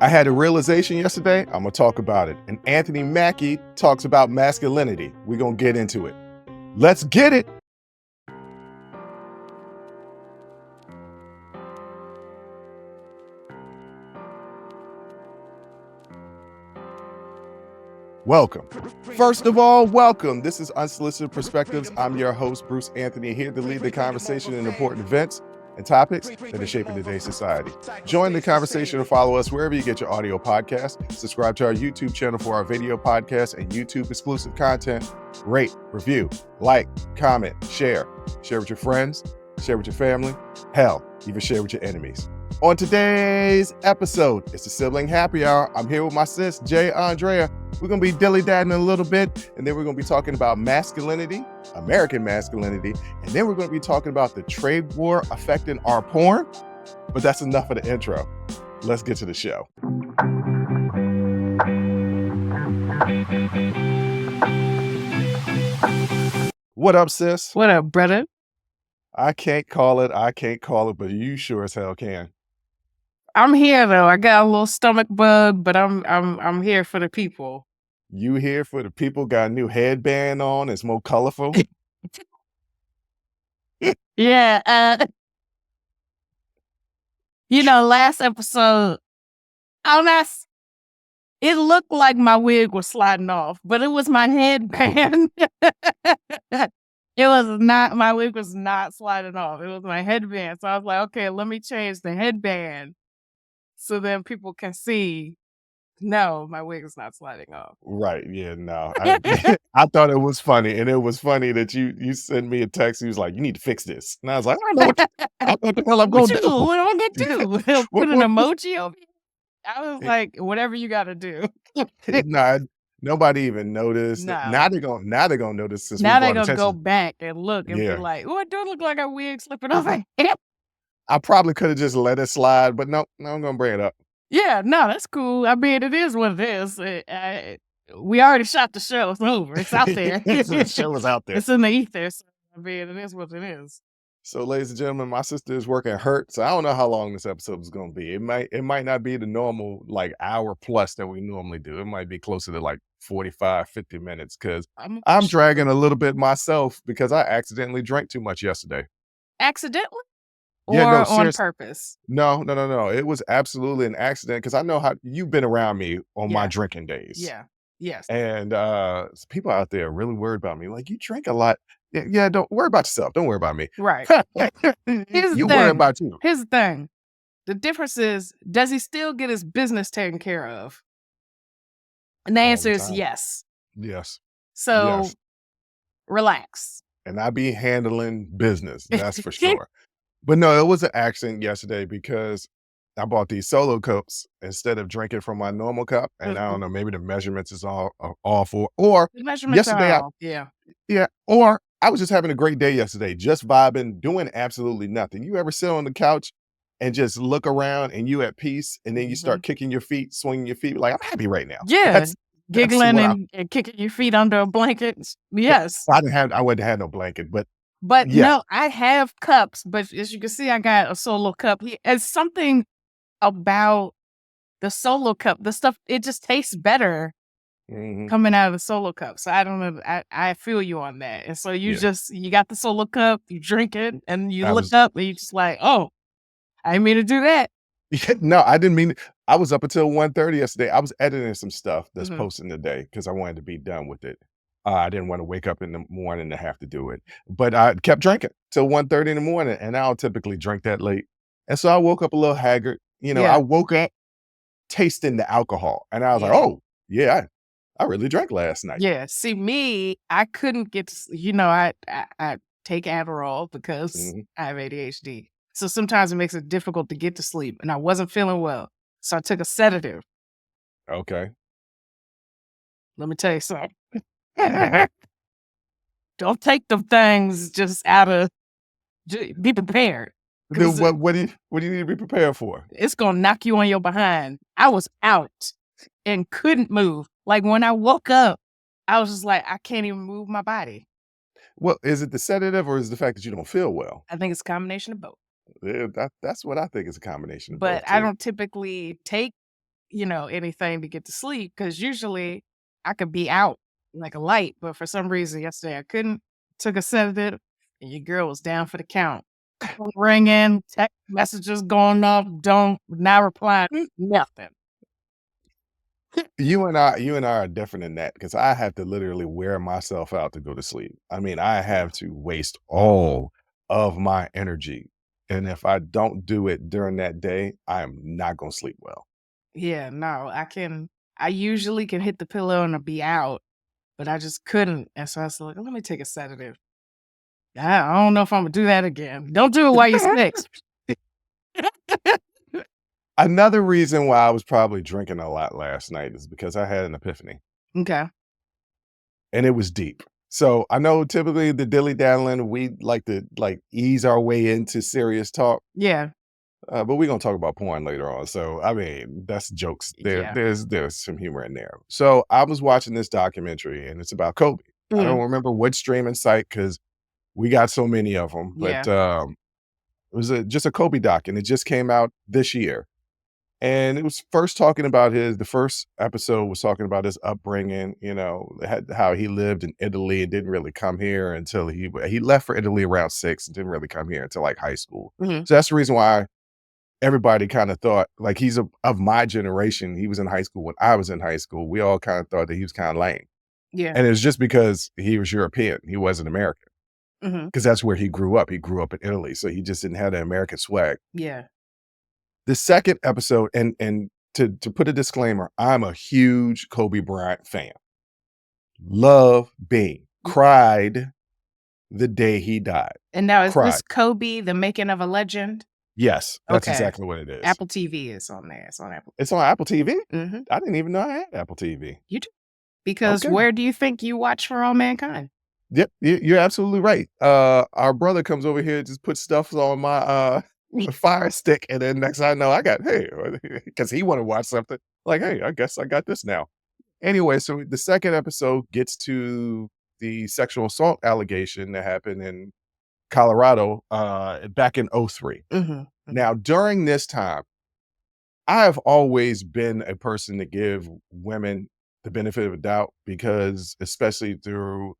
I had a realization yesterday. I'm going to talk about it. And Anthony Mackie talks about masculinity. We're going to get into it. Let's get it. Welcome. First of all, welcome. This is Unsolicited Perspectives. I'm your host, Bruce Anthony, here to lead the conversation in important events and topics that are shaping today's society. Join the conversation and follow us wherever you get your audio podcast. Subscribe to our YouTube channel for our video podcast and YouTube exclusive content. Rate, review, like, comment, share. Share with your friends, share with your family. Hell, even share with your enemies. On today's episode, it's the Sibling Happy Hour. I'm here with my sis, Aundrea. We're going to be dilly-dadding a little bit, and then we're going to be talking about masculinity, American masculinity, and then we're going to be talking about the trade war affecting our porn. But that's enough of the intro. Let's get to the show. What up, sis? What up, brother? I can't call it, but you sure as hell can. I'm here though. I got a little stomach bug, but I'm here for the people. You here for the people? Got a new headband on. It's more colorful. Yeah. Last episode, it looked like my wig was sliding off, but it was my headband. My wig was not sliding off. It was my headband. So I was like, okay, let me change the headband so then people can see, no, my wig is not sliding off. Right. Yeah, no. I thought it was funny. And it was funny that you sent me a text. You was like, you need to fix this. And I was like, I don't know what the hell I'm going to do. What am I going to do? Put an emoji over it? I was like, whatever you got to do. Nah, nobody even noticed. No. Now they're gonna notice. Since now they're going to go back and look and Yeah. be like, oh, it don't look like a wig slipping off. I probably could have just let it slide, but no, I'm going to bring it up. Yeah, no, that's cool. I mean, it is what it is. We already shot the show. It's over. It's out there. The show is out there. It's in the ether. So, I mean, it is what it is. So, ladies and gentlemen, my sister is working hurt, so I don't know how long this episode is going to be. It might not be the normal hour plus that we normally do. It might be closer to 45, 50 minutes because I'm dragging a little bit myself because I accidentally drank too much yesterday. Accidentally? Yeah, or on purpose? No. It was absolutely an accident because I know how you've been around me on my drinking days. Yeah. Yes. And people out there are really worried about me. Like, you drink a lot. Yeah, don't worry about yourself. Don't worry about me. Right. You worry about you. Here's the thing. The difference is, does he still get his business taken care of? And the answer is yes. Yes. So relax. And I be handling business. That's for sure. But no, it was an accident yesterday because I bought these solo cups instead of drinking from my normal cup. And I don't know, maybe the measurements is all awful. Or the measurements yesterday, are off. Yeah. Or I was just having a great day yesterday, just vibing, doing absolutely nothing. You ever sit on the couch and just look around and you at peace, and then you start kicking your feet, swinging your feet, like, I'm happy right now. Yeah. Giggling and kicking your feet under a blanket. Yes. I wouldn't have no blanket, but no, I have cups, but as you can see, I got a solo cup. It's something about the solo cup. The stuff, it just tastes better coming out of the solo cup. So I don't know. I feel you on that. And so you got the solo cup, you drink it, and you look up and you just like, oh, I didn't mean to do that. No, I didn't mean. I was up until 1:30 yesterday. I was editing some stuff that's posting today because I wanted to be done with it. I didn't want to wake up in the morning to have to do it, but I kept drinking till 1:30 in the morning, and I don't typically drink that late. And so I woke up a little haggard. I woke up tasting the alcohol, and I was like, oh, yeah, I really drank last night. Yeah. See, me, I couldn't get to, I take Adderall because I have ADHD. So sometimes it makes it difficult to get to sleep, and I wasn't feeling well. So I took a sedative. Okay. Let me tell you something. Don't take them things just out of. Be prepared. What do you need to be prepared for? It's gonna knock you on your behind. I was out and couldn't move. Like when I woke up, I was just like, I can't even move my body. Well, is it the sedative or is it the fact that you don't feel well? I think it's a combination of both. Yeah, that's what I think is a combination of but both. I don't typically take anything to get to sleep, because usually I could be out like a light, but for some reason yesterday I couldn't. Took a sedative, and your girl was down for the count. Phone ringing, text messages going off, don't not replying, nothing. You and I are different in that because I have to literally wear myself out to go to sleep. I mean, I have to waste all of my energy. And if I don't do it during that day, I am not going to sleep well. Yeah, no, I usually can hit the pillow and I'll be out, but I just couldn't. And so I was like, let me take a sedative. I don't know if I'm gonna do that again. Don't do it while you're sick. Another reason why I was probably drinking a lot last night is because I had an epiphany Okay. and it was deep. So I know typically the dilly daddling, we like to ease our way into serious talk. Yeah. But we're gonna talk about porn later on. So I mean, that's jokes. Yeah. There's some humor in there. So I was watching this documentary and it's about Kobe. I don't remember what streaming site because we got so many of them. But it was just a Kobe doc, and it just came out this year. And it was first talking about the first episode was talking about his upbringing, how he lived in Italy and didn't really come here until he left for Italy around 6 and didn't really come here until like high school. So that's the reason why everybody kind of thought like he's of my generation. He was in high school when I was in high school. We all kind of thought that he was kind of lame. Yeah. And it's just because he was European. He wasn't American because that's where he grew up. He grew up in Italy. So he just didn't have the American swag. Yeah. The second episode, and to put a disclaimer, I'm a huge Kobe Bryant fan. Love Bean. Cried the day he died. And now is Cried. this Kobe, the making of a legend? Yes, that's Okay. exactly what it is. Apple TV is on there. It's on Apple. It's on Apple TV? Mm-hmm. I didn't even know I had Apple TV. You do. Because Okay. where do you think you watch For All Mankind? Yep, you're absolutely right. Our brother comes over here, just puts stuff on my Fire Stick, and then next thing I know, I got, hey, because he want to watch something. Like, hey, I guess I got this now. Anyway, so the second episode gets to the sexual assault allegation that happened in Colorado back in 2003. Now, during this time, I have always been a person to give women the benefit of the doubt because, especially through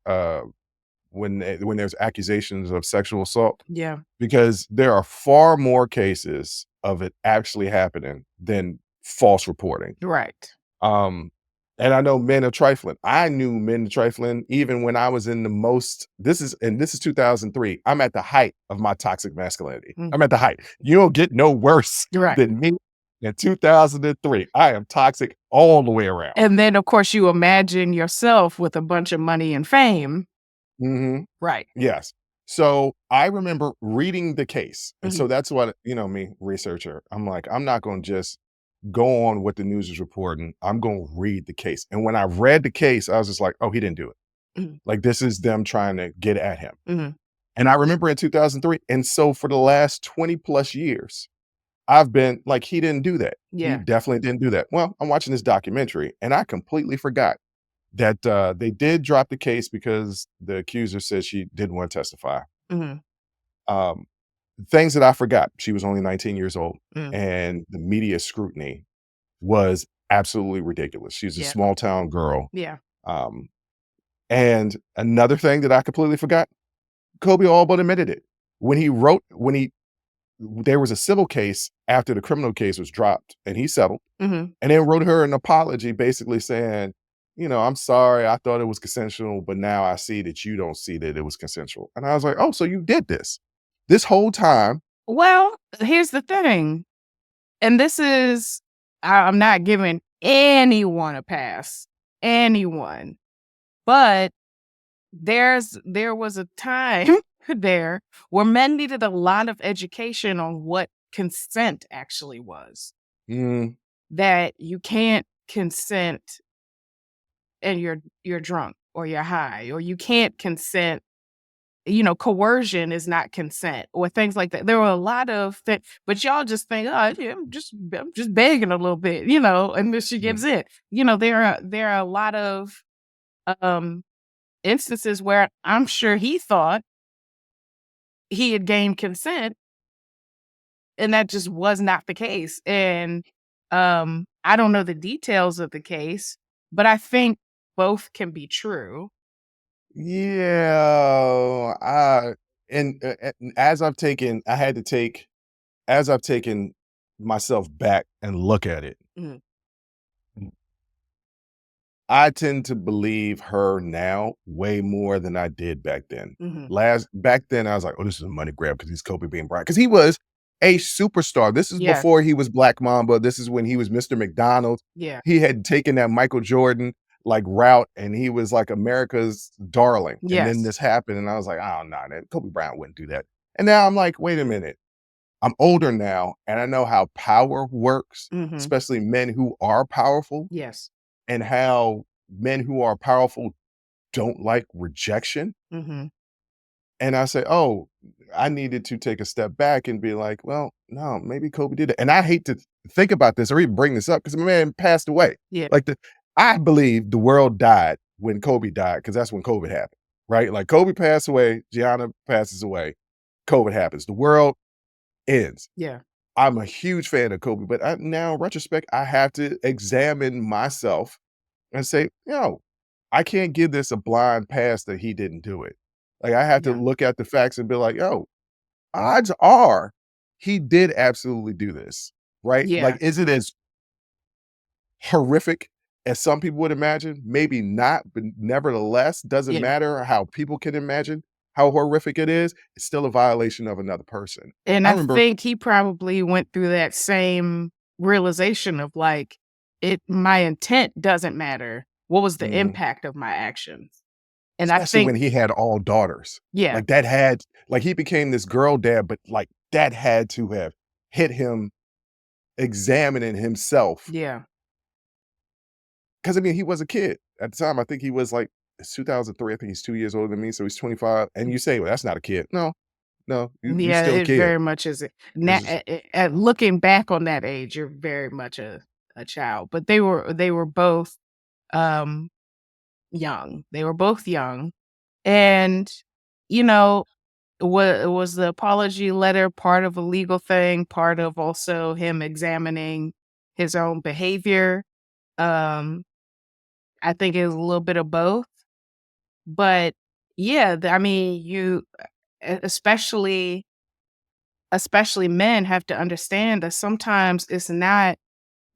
when there's accusations of sexual assault. Yeah. Because there are far more cases of it actually happening than false reporting. Right. And I know men are trifling. I knew men are trifling even when I was in the most, this is 2003. I'm at the height of my toxic masculinity. I'm at the height. You don't get no worse than me in 2003. I am toxic all the way around. And then, of course, you imagine yourself with a bunch of money and fame. Right. Yes. So I remember reading the case. And so that's what, me, researcher, I'm like, I'm not going to just go on what the news is reporting. I'm going to read the case. And when I read the case, I was just like, oh, he didn't do it. Like, this is them trying to get at him. And I remember in 2003. And so for the last 20 plus years, I've been like, he didn't do that. Yeah. He definitely didn't do that. Well, I'm watching this documentary and I completely forgot that they did drop the case because the accuser said she didn't want to testify. Things that I forgot, she was only 19 years old and the media scrutiny was absolutely ridiculous. She's a small town girl. Yeah. And another thing that I completely forgot, Kobe all but admitted it. There was a civil case after the criminal case was dropped and he settled and then wrote her an apology basically saying, I'm sorry, I thought it was consensual, but now I see that you don't see that it was consensual. And I was like, oh, so you did this whole time. Well, here's the thing. And this is, I'm not giving anyone a pass, anyone. But there was a time there where men needed a lot of education on what consent actually was. That you can't consent and you're drunk or you're high, or you can't consent. Coercion is not consent, or things like that. There were a lot of things, but y'all just think, oh, yeah, I'm just begging a little bit, and then she gives in. There are a lot of instances where I'm sure he thought he had gained consent, and that just was not the case. And I don't know the details of the case, but I think both can be true. Yeah, and as I've taken, as I've taken myself back and look at it, Mhm. I tend to believe her now way more than I did back then. Mhm. Back then, I was like, "Oh, this is a money grab because he's Kobe being Bryant," because he was a superstar. This is Yeah. before he was Black Mamba. This is when he was Mr. McDonald. Yeah. He had taken that Michael Jordan like route, and he was like America's darling. And then Yes. this happened, and I was like, "Oh no, that Kobe Bryant wouldn't do that." And now I'm like, "Wait a minute." I'm older now, and I know how power works, Mhm. especially men who are powerful, Yes. and how men who are powerful don't like rejection. Mhm. And I say, "Oh, I needed to take a step back and be like, well, no, maybe Kobe did it." And I hate to think about this or even bring this up because my man passed away. Yeah. Like I believe the world died when Kobe died because that's when COVID happened, right? Like Kobe passed away, Gianna passes away, COVID happens, the world ends. Yeah. I'm a huge fan of Kobe, but now in retrospect, I have to examine myself and say, I can't give this a blind pass that he didn't do it. Like I have to Yeah. look at the facts and be like, odds are he did absolutely do this, right? Yeah. Like, is it as horrific as some people would imagine? Maybe not, but nevertheless, doesn't Yeah. matter how people can imagine how horrific it is. It's still a violation of another person. And I I remember, think he probably went through that same realization of like, my intent doesn't matter. What was the mhm, impact of my actions? And I especially think, when he had all daughters, yeah, like that had, like he became this girl dad, but like that had to have hit him examining himself. yeah, 'Cause I mean, he was a kid at the time. I think he was like it's 2003. I think he's 2 years older than me, so he's 25. And you say, "Well, that's not a kid." No, no, you yeah, still a it kid. very much is. Now, It's just at looking back on that age, you're very much a child. But they were both um young. They were both young, and you know, was the apology letter part of a legal thing, part of also him examining his own behavior? Um, I think it was a little bit of both, but yeah, I mean, especially men have to understand that sometimes it's not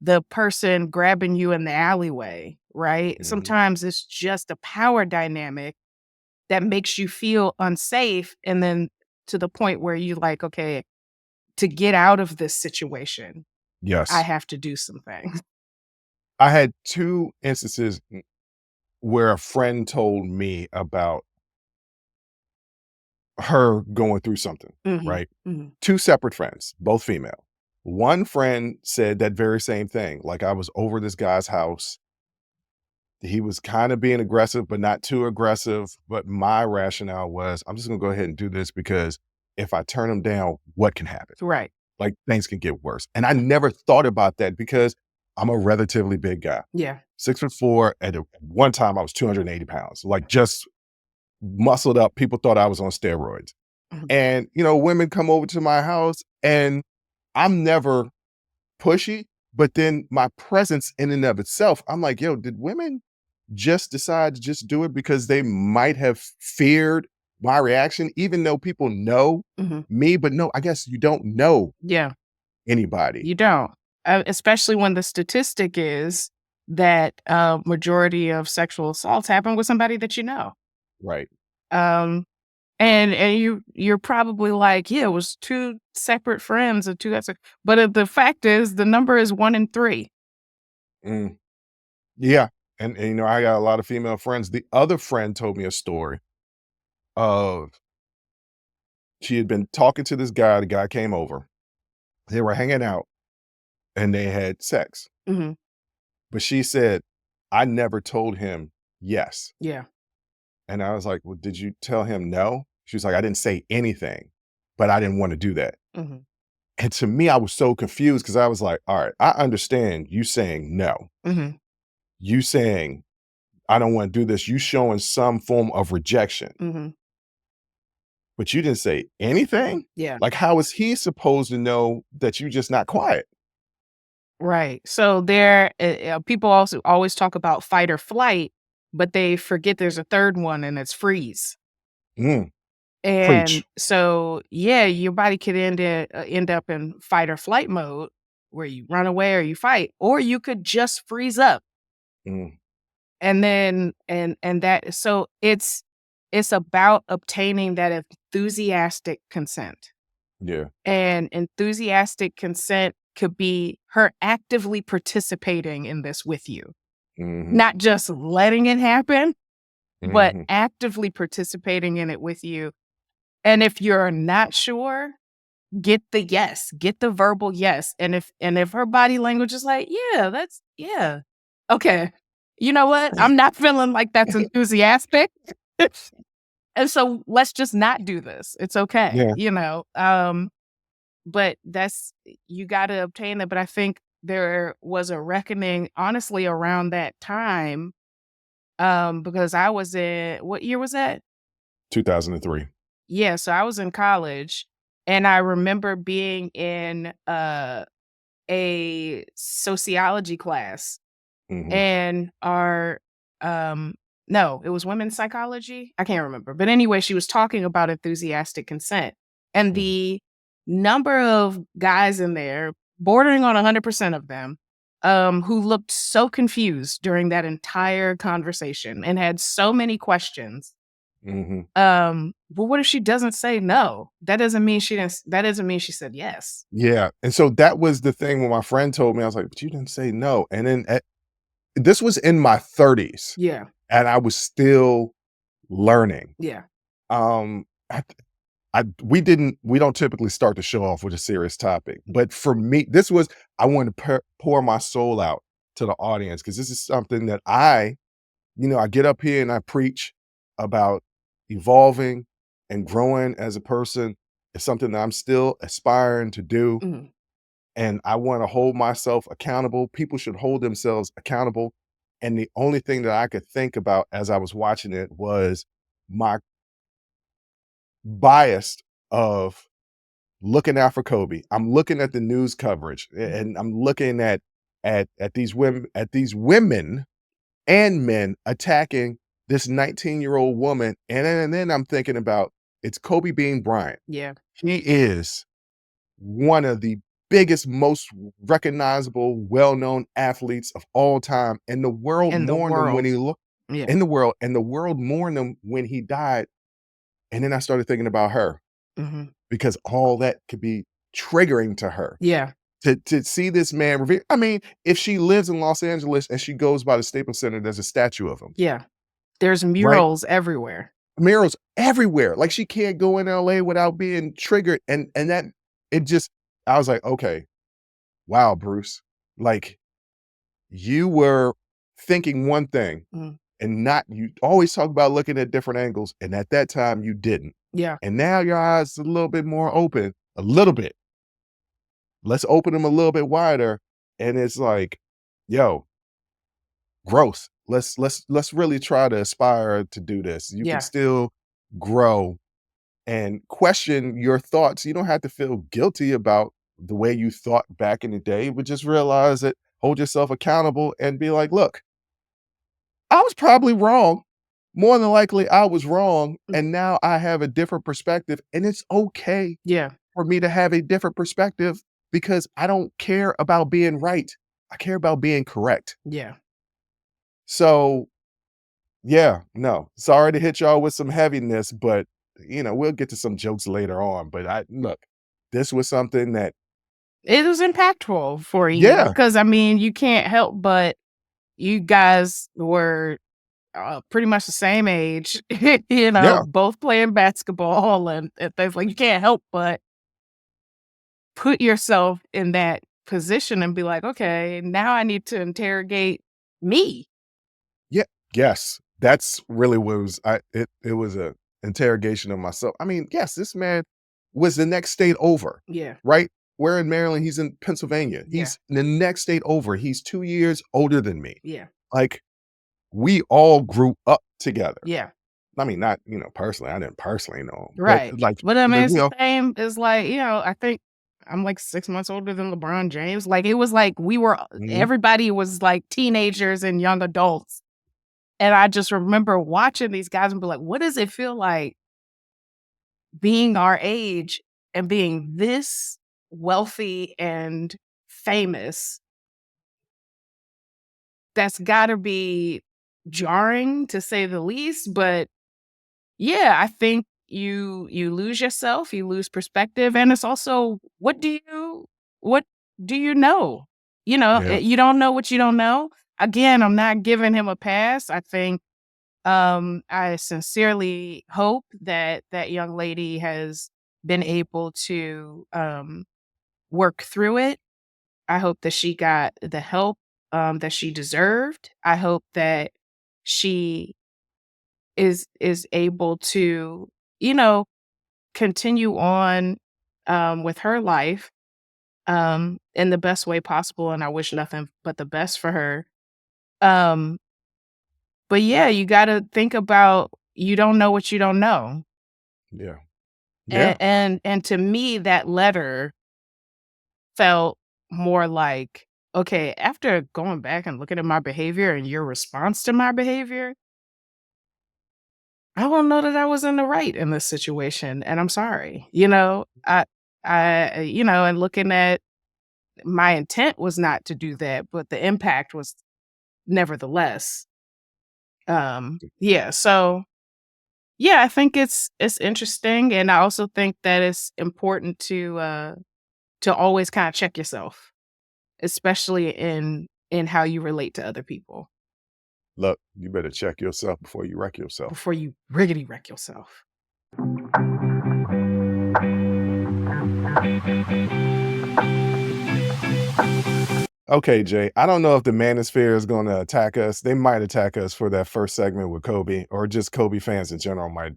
the person grabbing you in the alleyway, right? mhm. Sometimes it's just a power dynamic that makes you feel unsafe, and then to the point where you like, okay, to get out of this situation, I Yes. have to do some things. I had 2 instances where a friend told me about her going through something, Mhm, right? mhm. 2 separate friends, both female. One friend said that very same thing, like, I was over this guy's house. He was kinda being aggressive, but not too aggressive, but my rationale was, "I'm just gonna go ahead and do this because if I turn him down, what can happen? Right. Like, things can get worse." And I never thought about that because I'm a relatively big guy. Yeah. 6'4", at one time, I was 280 pounds, like, just muscled up. People thought I was on steroids. Mhm. And, women come over to my house, and I'm never pushy, but then my presence in and of itself, I'm like, "Yo, did women just decide to just do it because they might have feared my reaction, even though people know Mhm. me?" But no, I guess you don't know Yeah. anybody. You don't, especially when the statistic is that majority of sexual assaults happen with somebody that you know. Right. Um, and you're probably like, yeah, it was two separate friends or two that's, but the fact is the number is 1 in 3. Mm. Yeah. And, I got a lot of female friends. The other friend told me a story of she had been talking to this guy. The guy came over. They were hanging out and they had sex. Hmm. But she said, "I never told him yes." Yeah. And I was like, "Well, did you tell him no?" She was like, "I didn't say anything, but I didn't want to do that." Hmm. And to me, I was so confused because I was like, "All right, I understand you saying no. Hmm. You saying, I don't want to do this. You showing some form of rejection, Hmm. but you didn't say anything? Yeah. Like, how is he supposed to know that you just not quiet?" Right. So people also always talk about fight or flight, but they forget there's a third one and it's freeze. Mm, And preach. so, yeah, your body could end up in fight or flight mode where you run away or you fight, or you could just freeze up. Mm, And then and that so it's about obtaining that enthusiastic consent. yeah. And enthusiastic consent could be her actively participating in this with you, Hmm. not just letting it happen, but Hmm. actively participating in it with you. And if you're not sure, get the yes, get the verbal yes. And if her body language is like, yeah, that's yeah. Okay. You know what? I'm not feeling like that's enthusiastic. And so let's just not do this. It's okay, Yeah. you know. But you got to obtain it. But I think there was a reckoning, honestly, around that time, because I was in what year was that? 2003. Yeah, so I was in college, and I remember being in a sociology class, Hmm. and our no, it was women's psychology. I can't remember, but anyway, she was talking about enthusiastic consent, and Hmm. the number of guys in there, bordering on 100% of them, who looked so confused during that entire conversation and had so many questions. Hmm. But what if she doesn't say no? That doesn't mean she said yes. Yeah. And so that was the thing when my friend told me, I was like, but you didn't say no. And then this was in my 30s Yeah. and I was still learning. Yeah. Um, we don't typically start the show off with a serious topic, but for me, I wanted to pour my soul out to the audience because this is something that I get up here and I preach about evolving and growing as a person. It's something that I'm still aspiring to do. Mhm. And I want to hold myself accountable. People should hold themselves accountable. And the only thing that I could think about as I was watching it was my bias of looking out for Kobe. I'm looking at the news coverage Mhm. and I'm looking at these women and men attacking this 19-year-old woman. And then I'm thinking about it's Kobe Bean Bryant. Yeah. He is one of the biggest, most recognizable, well-known athletes of all time. And the world In the mourned him when world. he looked Yeah. in the world, and the world mourned him when he died. And then I started thinking about her Mhm. because all that could be triggering to her. Yeah. To see this man I mean, if she lives in Los Angeles and she goes by the Staples Center, there's a statue of him, Yeah. There's right? murals everywhere. Murals everywhere. Like she can't go in LA without being triggered. And that it just I was like, okay, wow, Bruce. Like you were thinking one thing Mm. and not you always talk about looking at different angles. And at that time you didn't. Yeah. And now your eyes a little bit more open, a little bit. Let's open them a little bit wider. And it's like, yo, growth. Let's really try to aspire to do this. You can Yeah. still grow and question your thoughts. You don't have to feel guilty about the way you thought back in the day, but just realize that hold yourself accountable and be like, look, I was probably wrong. More than likely, I was wrong. Mm. And now I have a different perspective. And it's okay Yeah. for me to have a different perspective because I don't care about being right. I care about being correct. Yeah. So, yeah, no, sorry to hit y'all with some heaviness, but we'll get to some jokes later on. But look, this was something that, It was impactful for you yeah, because, I mean, you can't help but you guys were, pretty much the same age, yeah, both playing basketball and things like you can't help but put yourself in that position and be like, "Okay, now I need to interrogate me." yeah, yes. That's really what it was. It was a interrogation of myself. I mean, yes, this man was the next state over, Yeah. right? We're in Maryland. He's in Pennsylvania. Yeah. He's the next state over. He's 2 years older than me. Yeah. Like we all grew up together. Yeah. I mean, not personally. I didn't personally know him, but Right. like, But I mean, but, it's the same as like, I think I'm like 6 months older than LeBron James. Like, it was like Mhm. everybody was like teenagers and young adults. And I just remember watching these guys and be like, what does it feel like being our age and being this wealthy and famous? That's gotta be jarring, to say the least. But yeah, I think you lose yourself, you lose perspective, and it's also, what do you know? Yeah. You don't know what you don't know. Again, I'm not giving him a pass. I think I sincerely hope that that young lady has been able to work through it. I hope that she got the help that she deserved. I hope that she is able to, you know, continue on with her life in the best way possible. And I wish nothing but the best for her. Um, but yeah, you got to think about, you don't know what you don't know. Yeah. Yeah. And to me, that letter felt more like, okay, after going back and looking at my behavior and your response to my behavior, I don't know that I was in the right in this situation, and I'm sorry. And looking at, my intent was not to do that, but the impact was nevertheless. Yeah. So yeah, I think it's interesting, and I also think that it's important to always kind of check yourself, especially in how you relate to other people Look, you better check yourself before you wreck yourself. before you riggedy wreck yourself. Okay, Jay, I don't know if the manosphere is going to attack us. They might attack us for that first segment with Kobe, or just Kobe fans in general might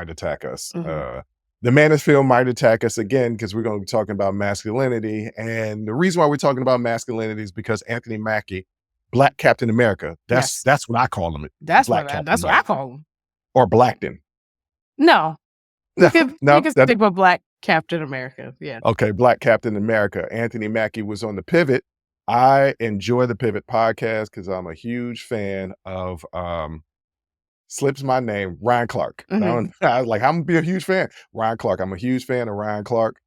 attack us. Mhm. The manosphere might attack us again because we're going to be talking about masculinity. And the reason why we're talking about masculinity is because Anthony Mackie, Black Captain America, Yes, that's what I call him, that's Black what I, Captain that's what I America, call them. or Blackton. No, No, you no, can that stick with Black Captain America. Yeah. okay, Black Captain America. Anthony Mackie was on the Pivot. I enjoy the Pivot podcast because I'm a huge fan of slips my name, Ryan Clark. Mhm. I'm gonna be a huge fan. Ryan Clark. I'm a huge fan of Ryan Clark,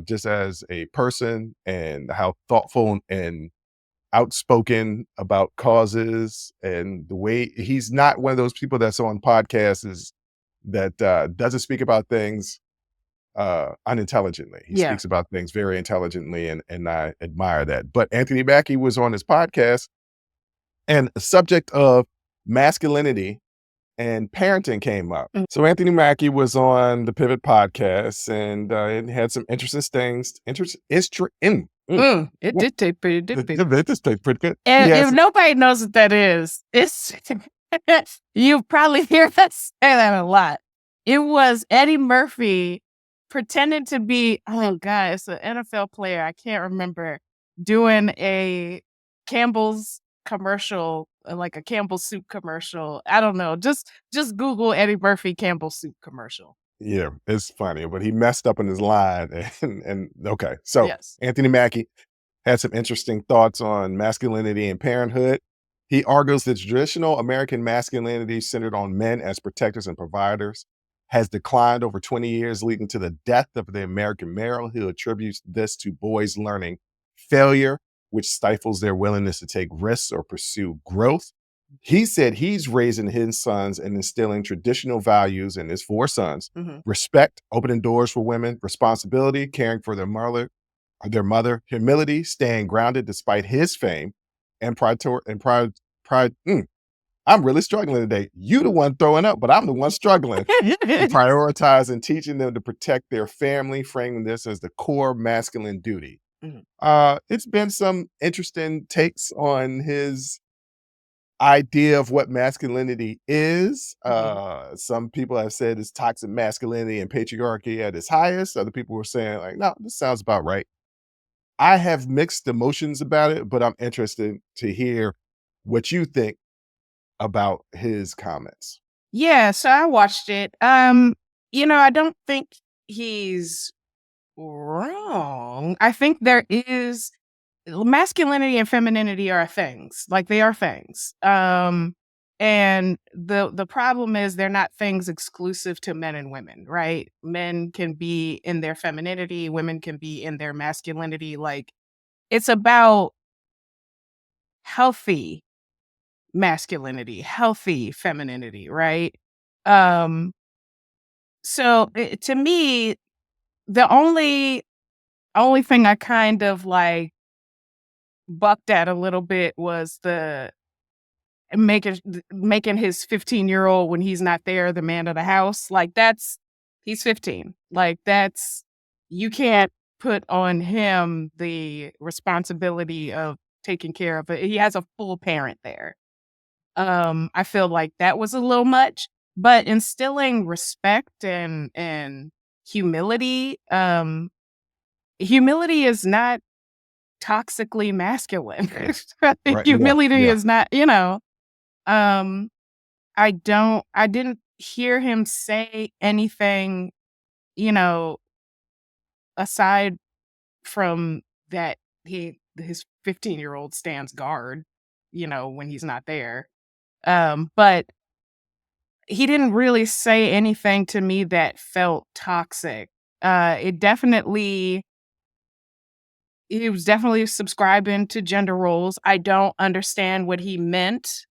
just as a person and how thoughtful and outspoken about causes, and the way he's not one of those people that's on podcasts is that doesn't speak about things unintelligently. He Yeah. speaks about things very intelligently, and I admire that. But Anthony Mackie was on his podcast, and the subject of masculinity and parenting came up. Mm. So Anthony Mackie was on the Pivot podcast, and it had some interesting things. It did take pretty did pretty. This tastes pretty good. And if Yes. nobody knows what that is, it's you probably hear us say that a lot. It was Eddie Murphy pretending to be, oh god, it's an NFL player. I can't remember, doing a Campbell's commercial, like a Campbell soup commercial. I don't know. Just Google Eddie Murphy Campbell soup commercial. Yeah, it's funny, but he messed up in his line, and okay. So Yes. Anthony Mackie had some interesting thoughts on masculinity and parenthood. He argues that traditional American masculinity centered on men as protectors and providers has declined over 20 years, leading to the death of the American male. He attributes this to boys learning failure, which stifles their willingness to take risks or pursue growth. He said he's raising his sons and instilling traditional values in his four sons: Mhm. respect, opening doors for women, responsibility, caring for their mother, humility, staying grounded despite his fame, and pride. I'm really struggling today. You the one throwing up, but I'm the one struggling. And prioritizing teaching them to protect their family, framing this as the core masculine duty. Mhm. It's been some interesting takes on his idea of what masculinity is. Mhm. Some people have said it's toxic masculinity and patriarchy at its highest. Other people were saying, like, no, this sounds about right. I have mixed emotions about it, but I'm interested to hear what you think about his comments. Yeah, so I watched it. I don't think he's wrong. I think there is masculinity and femininity are things. Like they are things. And the problem is they're not things exclusive to men and women, right? Men can be in their femininity, women can be in their masculinity. Like it's about healthy masculinity, healthy femininity, right? Um, to me, the only thing I kind of like bucked at a little bit was the making his 15-year-old when he's not there the man of the house. Like he's 15. Like you can't put on him the responsibility of taking care of it. He has a full parent there. I feel like that was a little much, but instilling respect and humility, humility is not toxically masculine. Right. Yeah. Humility Yeah. is not, um, I didn't hear him say anything, you know, aside from that his 15-year-old stands guard, when he's not there. But he didn't really say anything to me that felt toxic. It definitely he was definitely subscribing to gender roles. I don't understand what he meant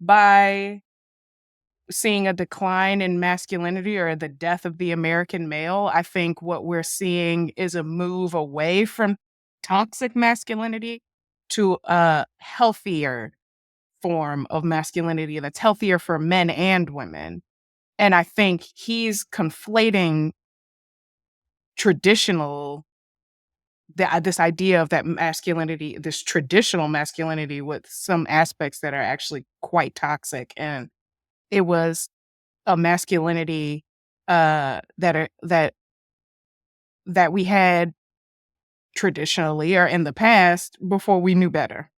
by seeing a decline in masculinity or the death of the American male. I think what we're seeing is a move away from toxic masculinity to a healthier form of masculinity that's healthier for men and women. And I think he's conflating traditional this idea of that masculinity, this traditional masculinity with some aspects that are actually quite toxic. And it was a masculinity that we had traditionally or in the past before we knew better.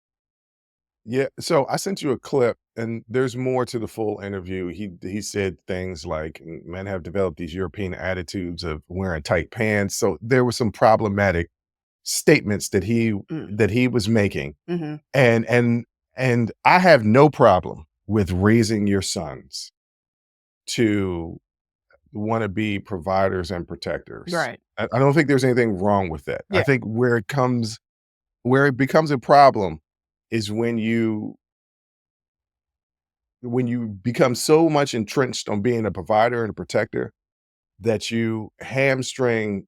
Yeah. So I sent you a clip, and there's more to the full interview. He said things like men have developed these European attitudes of wearing tight pants. So there were some problematic statements that Mm. he was making. Hmm. And I have no problem with raising your sons to want to be providers and protectors. Right. I don't think there's anything wrong with that. I Yeah. think where it becomes a problem is when you become so much entrenched on being a provider and a protector that you hamstring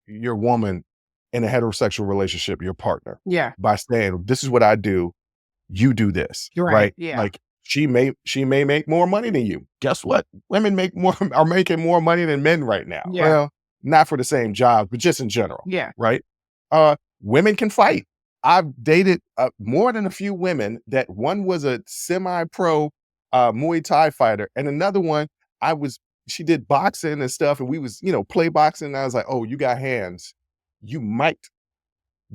your woman in a heterosexual relationship, your partner, Yeah. by saying, "This is what I do, you do this," You're right. right? Yeah. Like she may make more money than you. Guess what? Women are making more money than men right now. Yeah. Well, not for the same job, but just in general, Yeah. right? Women can fight. I've dated more than a few women that one was a semi-pro Muay Thai fighter, and another one she did boxing and stuff, and we was play boxing. And I was like, oh, you got hands. You might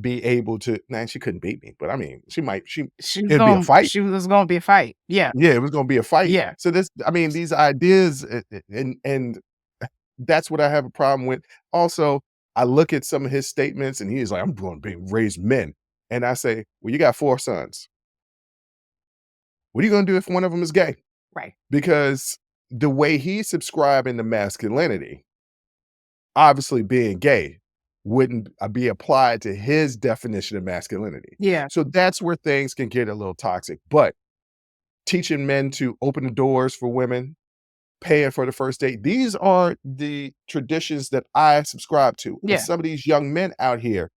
be able to. Nah, she couldn't beat me, but I mean, it'd be a fight. She was gonna be a fight. Yeah. Yeah, it was gonna be a fight. Yeah. So I mean, these ideas, and that's what I have a problem with. Also, I look at some of his statements, and he's like, "I'm going to be raise men," and I say, "Well, you got 4 sons. What are you going to do if one of them is gay?" Right. Because the way he's subscribing to masculinity, obviously being gay wouldn't be applied to his definition of masculinity. Yeah. So that's where things can get a little toxic. But teaching men to open the doors for women, paying for the first date, these are the traditions that I subscribe to. Yeah. And some of these young men out here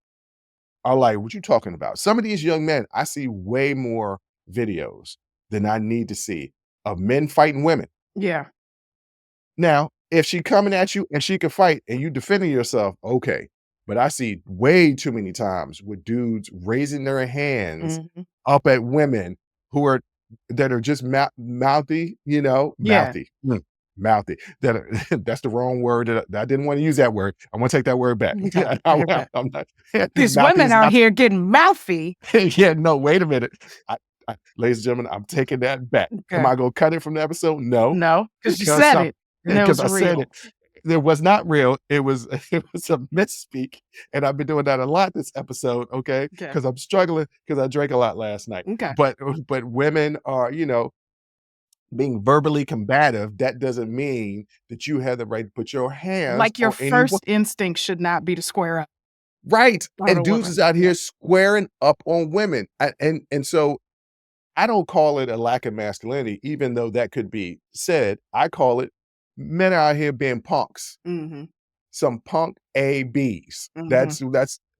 are like, what you talking about? Some of these young men, I see way more videos than I need to see of men fighting women. Yeah. Now, if she coming at you and she can fight and you defending yourself, okay. But I see way too many times with dudes raising their hands Mhm. up at women that are just mouthy, Yeah. mouthy, mouthy. That's the wrong word. I didn't want to use that word. I want to take that word back. Okay. I'm not. These Mouthy women is out not. here getting mouthy. Yeah, no. Wait a minute. Ladies and gentlemen, I'm taking that back. Am Okay. I gonna cut it from the episode? No, No, because you because said it and it because was I said real. it. It was not real. It was it was a misspeak, and I've been doing that a lot this episode, okay? Okay. Because I'm struggling because I drank a lot last night. Okay. But women are, being verbally combative. That doesn't mean that you have the right to put your hands Like your on anyone. first instinct should not be to square up Right. on And a dudes woman. is out Yeah. here squaring up on women. And so I don't call it a lack of masculinity, even though that could be said. I call it men are out here being punks, Mm-hmm. some punk ABs. Mm-hmm.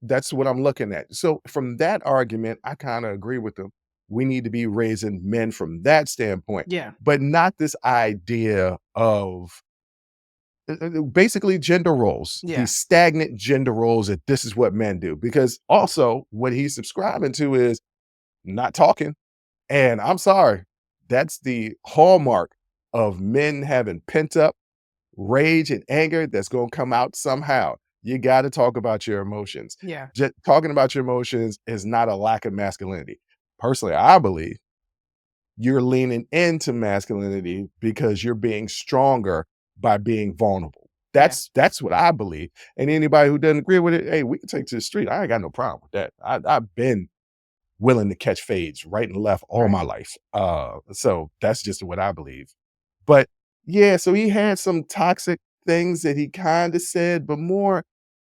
That's what I'm looking at. So from that argument, I kind of agree with them. We need to be raising men from that standpoint, Yeah. but not this idea of basically gender roles, Yeah. these stagnant gender roles that this is what men do. Because also what he's subscribing to is not talking. And I'm sorry, that's the hallmark of men having pent up rage and anger that's going to come out somehow. You got to talk about your emotions. Yeah. Just talking about your emotions is not a lack of masculinity. Personally, I believe you're leaning into masculinity because you're being stronger by being vulnerable. That's what I believe. And anybody who doesn't agree with it, hey, we can take to the street. I ain't got no problem with that. I've been willing to catch fades right and left all my life. So that's just what I believe. But yeah, so he had some toxic things that he kind of said, but more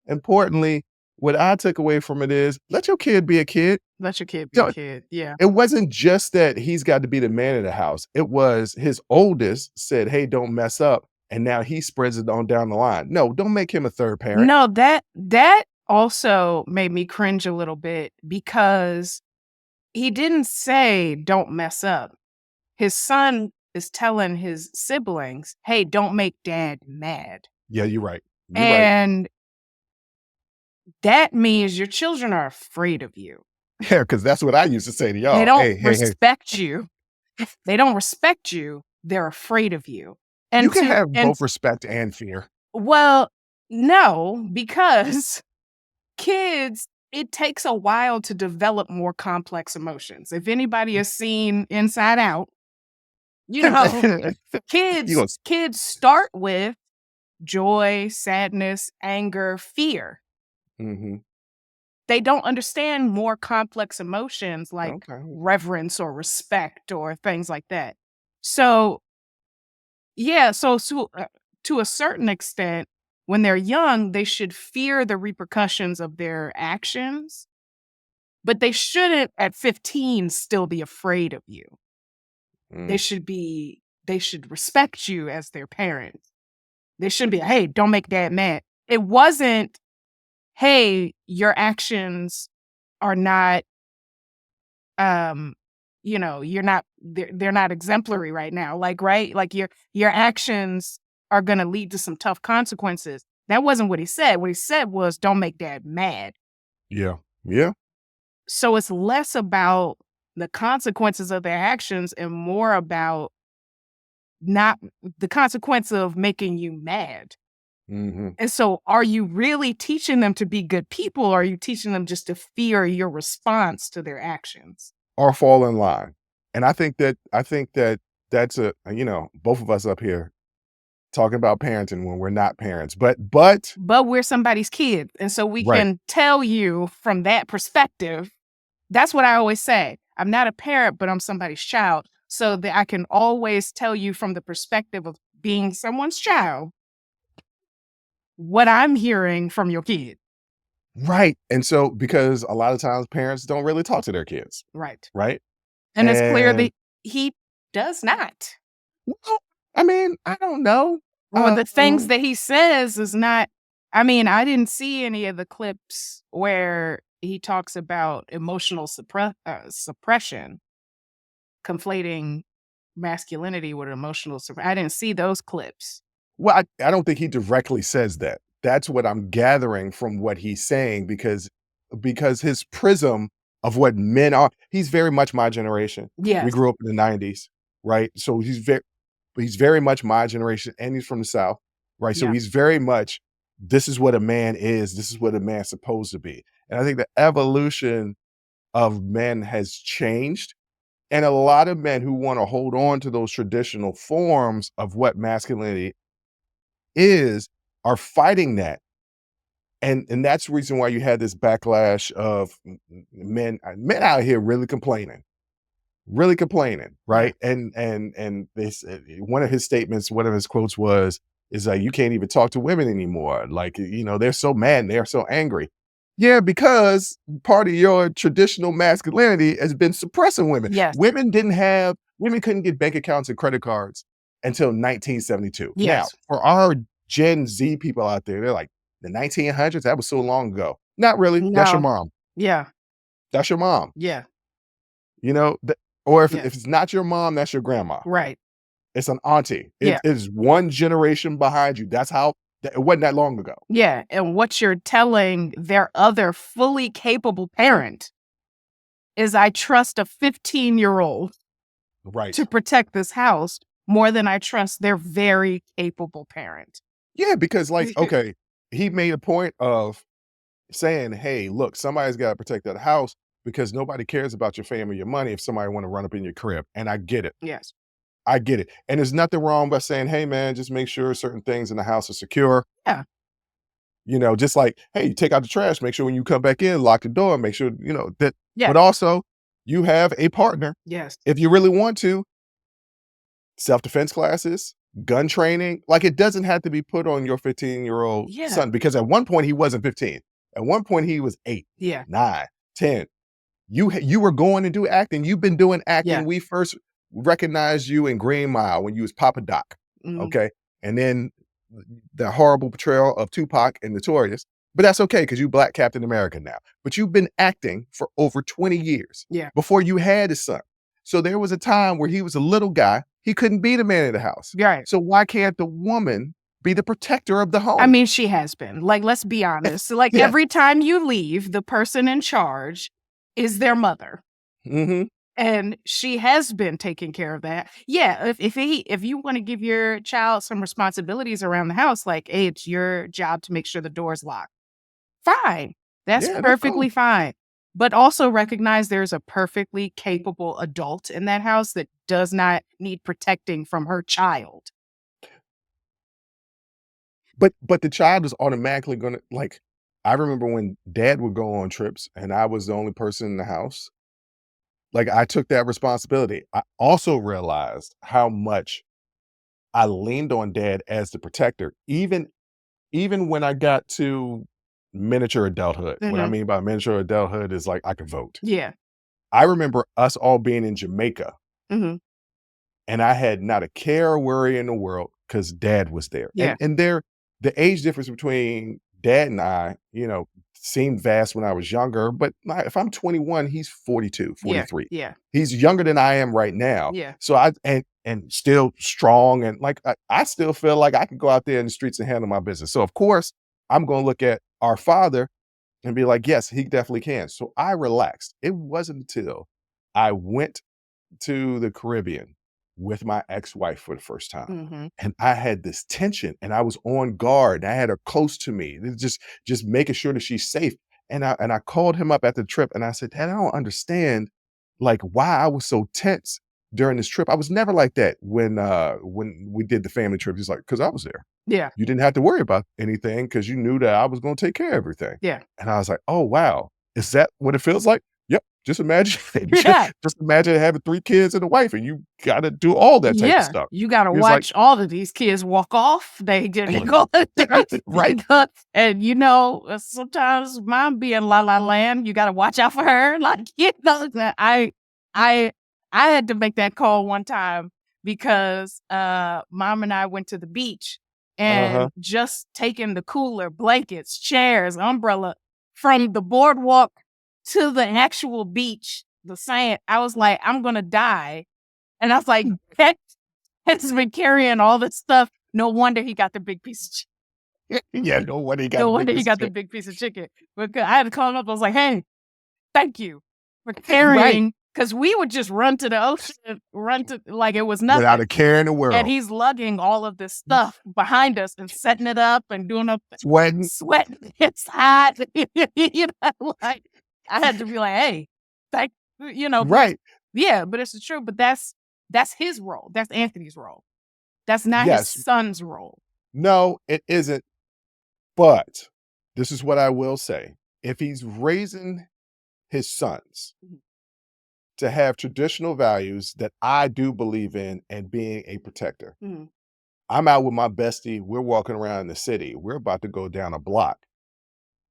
importantly, what I took away from it is let your kid be a kid. Let your kid be a kid. Yeah. It wasn't just that he's got to be the man of the house. It was his oldest said, hey, don't mess up. And now he spreads it on down the line. No, don't make him a third parent. No, that also made me cringe a little bit because he didn't say don't mess up. His son is telling his siblings, hey, don't make dad mad. Yeah, you're right. You're right. And that means your children are afraid of you. Yeah, because that's what I used to say to y'all. They don't Hey. respect you. They don't respect you. They're afraid of you. And You can have both respect and fear. well, no, because kids, it takes a while to develop more complex emotions. If anybody has seen Inside Out, kids start with joy, sadness, anger, fear. Mm-hmm. They don't understand more complex emotions like reverence or respect or things like that. So, yeah, so to a certain extent, when they're young, they should fear the repercussions of their actions, but they shouldn't at 15 still be afraid of you. They should respect you as their parent. They shouldn't be, hey, don't make dad mad. It wasn't, hey, your actions are not, you're not, they're not exemplary right now. Like, right? Like your actions are going to lead to some tough consequences. That wasn't what he said. What he said was, don't make dad mad. Yeah. Yeah. So it's less about the consequences of their actions and more about not the consequence of making you mad. Mm-hmm. And so are you really teaching them to be good people, or are you teaching them just to fear your response to their actions? Or fall in line. And I think that that's both of us up here talking about parenting when we're not parents. But we're somebody's kid. And so we can tell you from that perspective. That's what I always say. I'm not a parent, but I'm somebody's child. So that I can always tell you from the perspective of being someone's child what I'm hearing from your kid. Right. And so because a lot of times parents don't really talk to their kids. Right. Right. And it's clear that he does not. Well, I mean, I don't know. Well, the things that he says is not, I mean, I didn't see any of the clips where he talks about emotional suppression, conflating masculinity with emotional suppression. I didn't see those clips. Well, I don't think he directly says that. That's what I'm gathering from what he's saying because his prism of what men are, he's very much my generation. Yes. We grew up in the 90s, right? So he's very much my generation, and he's from the South, right? So he's very much, this is what a man is. This is what a man's supposed to be. And I think the evolution of men has changed. And a lot of men who want to hold on to those traditional forms of what masculinity is are fighting that. And that's the reason why you had this backlash of men out here really complaining, Yeah. right? And this one of his statements, one of his quotes is like, you can't even talk to women anymore. Like, they're so mad and they're so angry. Yeah, because part of your traditional masculinity has been suppressing women. Yes. Women couldn't get bank accounts and credit cards until 1972. Now, Yes. for our Gen Z people out there, they're like, the 1900s, that was so long ago. Not really. That's your No. mom. Yeah. That's your mom. Yeah. You know, or if Yeah. it's not your mom, that's your grandma. Right. It's an auntie. Yeah. It is one generation behind you. That's how it wasn't that long ago. Yeah. And what you're telling their other fully capable parent is, I trust a 15-year-old Right. to protect this house more than I trust their very capable parent. Yeah, because like, okay, he made a point of saying, hey, look, somebody's got to protect that house because nobody cares about your family, your money if somebody want to run up in your crib. And I get it. Yes. I get it. And there's nothing wrong by saying, hey, man, just make sure certain things in the house are secure. Yeah. Just like, hey, you take out the trash, make sure when you come back in, lock the door, make sure, that. Yeah. But also, you have a partner. Yes. If you really want to, self-defense classes, gun training, like it doesn't have to be put on your 15-year-old Yeah. son, because at one point he wasn't 15. At one point he was 8, Yeah. 9, 10. You were going to do acting. You've been doing acting. Yeah. We first recognized you in Green Mile when you was Papa Doc. Mhm. Okay. And then the horrible portrayal of Tupac and Notorious. But that's okay because you Black Captain America now. But you've been acting for over 20 years Yeah. before you had a son. So there was a time where he was a little guy. He couldn't be the man of the house. Right. So why can't the woman be the protector of the home? I mean, she has been. Like, let's be honest. Like, Yeah. every time you leave, the person in charge is their mother. Mm-hmm. And she has been taking care of that. Yeah, if you want to give your child some responsibilities around the house, like, hey, it's your job to make sure the door's locked. Fine. That's Yeah, that's perfectly cool. fine. But also recognize there's a perfectly capable adult in that house that does not need protecting from her child. But the child is automatically gonna, like, I remember when dad would go on trips and I was the only person in the house. Like, I took that responsibility. I also realized how much I leaned on dad as the protector, even when I got to miniature adulthood. What I Mhm. mean by miniature adulthood is like I could vote. Yeah. I remember us all being in Jamaica Hmm. and I had not a care or worry in the world because dad was there. Yeah. And the age difference between dad and I, seemed vast when I was younger. But if I'm 21, he's 42, Yeah. 43. Yeah. He's younger than I am right now. Yeah. So and still strong. And like I still feel like I could go out there in the streets and handle my business. So of course, I'm gonna look at our father and be like, yes, he definitely can. So I relaxed. It wasn't until I went to the Caribbean with my ex-wife for the first time. Hmm. And I had this tension and I was on guard. I had her close to me. It was just making sure that she's safe. And I called him up at the trip and I said, Dad, I don't understand like why I was so tense during this trip. I was never like that when we did the family trip. He's like, because I was there. Yeah. You didn't have to worry about anything because you knew that I was going to take care of everything. Yeah. And I was like, oh wow. Is that what it feels like? Yep. Just imagine Yeah. just imagine having 3 kids and a wife and you gotta do all that type of Yeah. stuff. You got to He was like, watch all of these kids walk off. They didn't go. right. And sometimes mom be in la la land. You got to watch out for her. Like, I had to make that call one time because mom and I went to the beach and just taking the cooler, blankets, chairs, umbrella from the boardwalk to the actual beach, the sand. I was like, I'm gonna die. And I was like, Heck has been carrying all this stuff. No wonder he got the big piece of chicken. Yeah, no wonder he got No a big wonder he piece of got the chicken. big piece of chicken. Because I had to call him up. I was like, hey, thank you for Right. carrying. Because we would just run to the ocean, run to like it was nothing. Without a care in the world. And he's lugging all of this stuff behind us and setting it up and doing up, Sweating. It's hot. Like I had to be like, hey, thank Right. Yeah, but it's true. But that's his role. That's Anthony's role. That's not his Yes. son's role. No, it isn't. But this is what I will say. If he's raising his sons to have traditional values that I do believe in and being a protector, I'm out with my bestie. We're walking around the city. We're about to go down a block.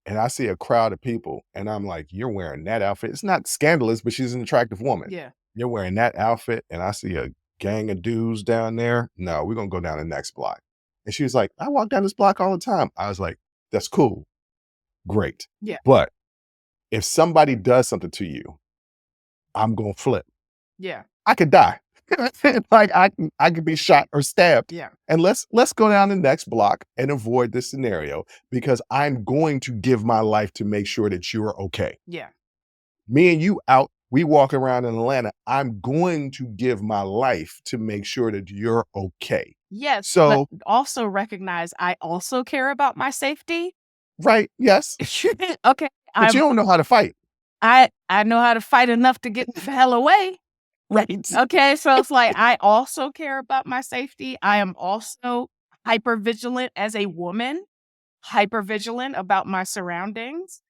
And I see a crowd of people and I'm like, you're wearing that outfit. It's not scandalous, but she's an attractive woman. Yeah. You're wearing that outfit and I see a gang of dudes down there. No, we're going to go down the next block. And she was like, I walk down this block all the time. I was like, that's cool. Great. Yeah. But if somebody does something to you, I'm going to flip. Yeah. I could die. Like I could be shot or stabbed. Yeah. And let's go down the next block and avoid this scenario because I'm going to give my life to make sure that you're okay. Yeah. Me and you out, we walk around in Atlanta. I'm going to give my life to make sure that you're okay. Yes. So but also recognize I also care about my safety. right, yes. Okay. But you don't know how to fight. I know how to fight enough to get the hell away. Right. Okay, so it's like I also care about my safety. I am also hyper vigilant as a woman, hyper vigilant about my surroundings.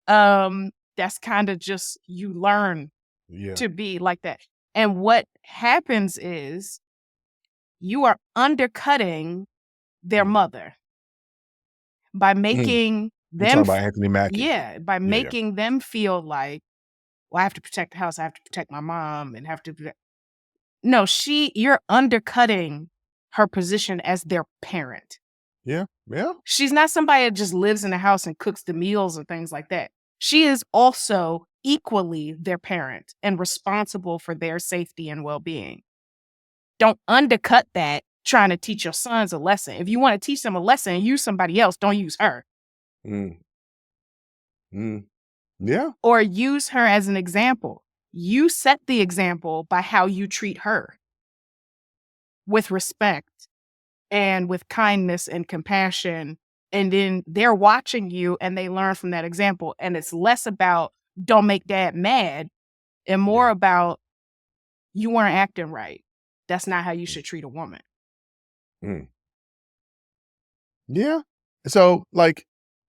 That's kind of just you learn to be like that. And what happens is you are undercutting their mother by making You're talking them about Anthony Mackie. yeah, by making them feel like, well, I have to protect the house, I have to protect my mom and have to protect. No, you're undercutting her position as their parent. Yeah. Yeah. She's not somebody that just lives in the house and cooks the meals and things like that. She is also equally their parent and responsible for their safety and well-being. Don't undercut that trying to teach your sons a lesson. If you want to teach them a lesson, use somebody else. Don't use her. Yeah. Or use her as an example. You set the example by how you treat her with respect and with kindness and compassion. And then they're watching you and they learn from that example. And it's less about don't make dad mad and more about you weren't acting right. That's not how you should treat a woman. Yeah. So like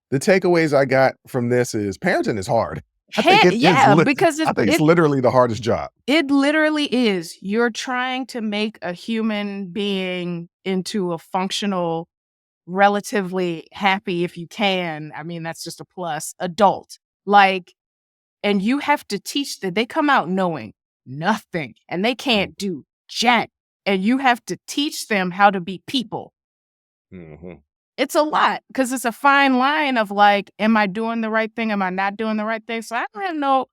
the takeaways I got from this is parenting is hard. I think it's literally the hardest job. It literally is. You're trying to make a human being into a functional, relatively happy, if you can. I mean, that's just a plus, adult. Like, and you have to teach that they come out knowing nothing and they can't do jack. And you have to teach them how to be people. It's a lot because it's a fine line of like, am I doing the right thing? Am I not doing the right thing? So I don't know.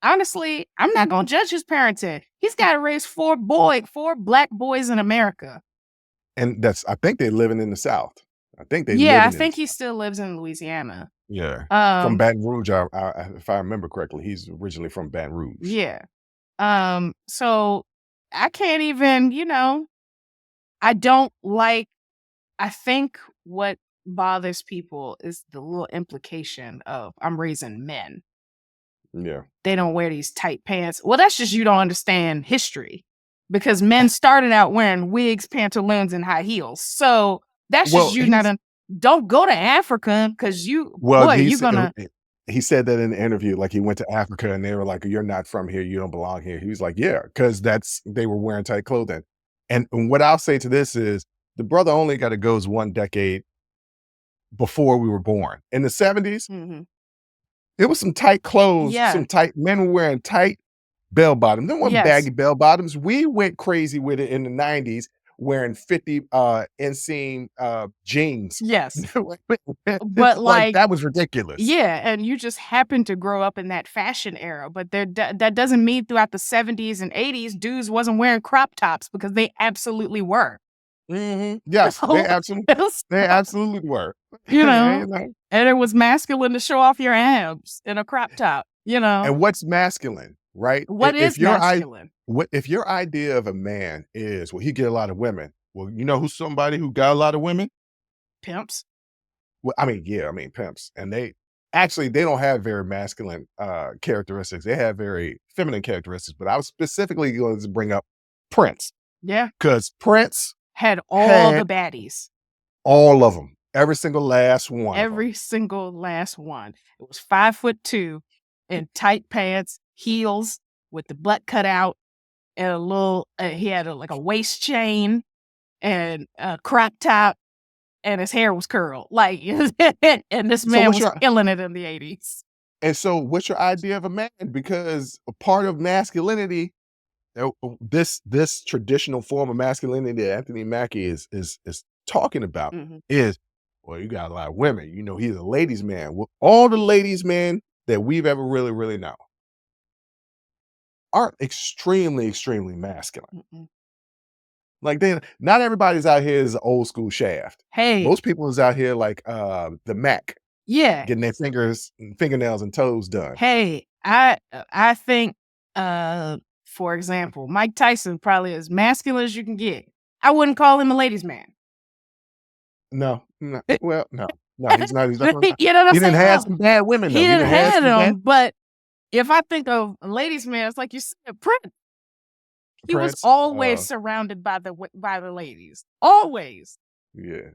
Honestly, I'm not going to judge his parenting. He's got to raise four black boys in America. And I think they're living in the South. I think he still lives in Louisiana. Yeah. From Baton Rouge, if I remember correctly, he's originally from Baton Rouge. Yeah. So I can't even, I think what bothers people is the little implication of I'm raising men. Yeah. They don't wear these tight pants. Well, that's just you don't understand history because men started out wearing wigs, pantaloons, and high heels. So that's just you not. Don't go to Africa because you're gonna. He said that in the interview, like he went to Africa and they were like, "You're not from here. You don't belong here." He was like, "Yeah," because they were wearing tight clothing. And what I'll say to this is, the brother only got to go 1 decade before we were born. In the 70s, it was some tight clothes, men were wearing tight bell bottoms. There weren't baggy bell bottoms. We went crazy with it in the 90s, wearing 50 inseam jeans. Yes. But like that was ridiculous. Yeah. And you just happened to grow up in that fashion era. But that doesn't mean throughout the 70s and 80s, dudes wasn't wearing crop tops because they absolutely were. Yes, they absolutely were. And it was masculine to show off your abs in a crop top, And what's masculine, right? What is masculine? If your idea of a man is, well, he get a lot of women. Well, you know who's somebody who got a lot of women? Pimps. Well, pimps. And they don't have very masculine characteristics. They have very feminine characteristics. But I was specifically going to bring up Prince. Yeah. Because Prince had all the baddies. All of them. Every single last one of them. Every single last one. It was 5'2" in tight pants, heels with the butt cut out, and a little. He had like a waist chain and a crop top, and his hair was curled. Like, and this man was killing it in the 80s. And so, what's your idea of a man? Because a part of masculinity, this traditional form of masculinity that Anthony Mackie is talking about is, well, you got a lot of women. You know, he's a ladies' man. Well, all the ladies' men that we've ever really, really known aren't extremely, extremely masculine. Like, not everybody's out here is old school Shaft. Hey, most people is out here like the Mac. Yeah, getting their fingernails and toes done. Hey, I think, for example, Mike Tyson probably as masculine as you can get. I wouldn't call him a ladies' man. No. Well, no, he's not. He's not. You know what I'm he saying? didn't have some bad women. He didn't have them, but if I think of a ladies' man, it's like you said, Prince. He was always surrounded by the ladies. Always. Yeah.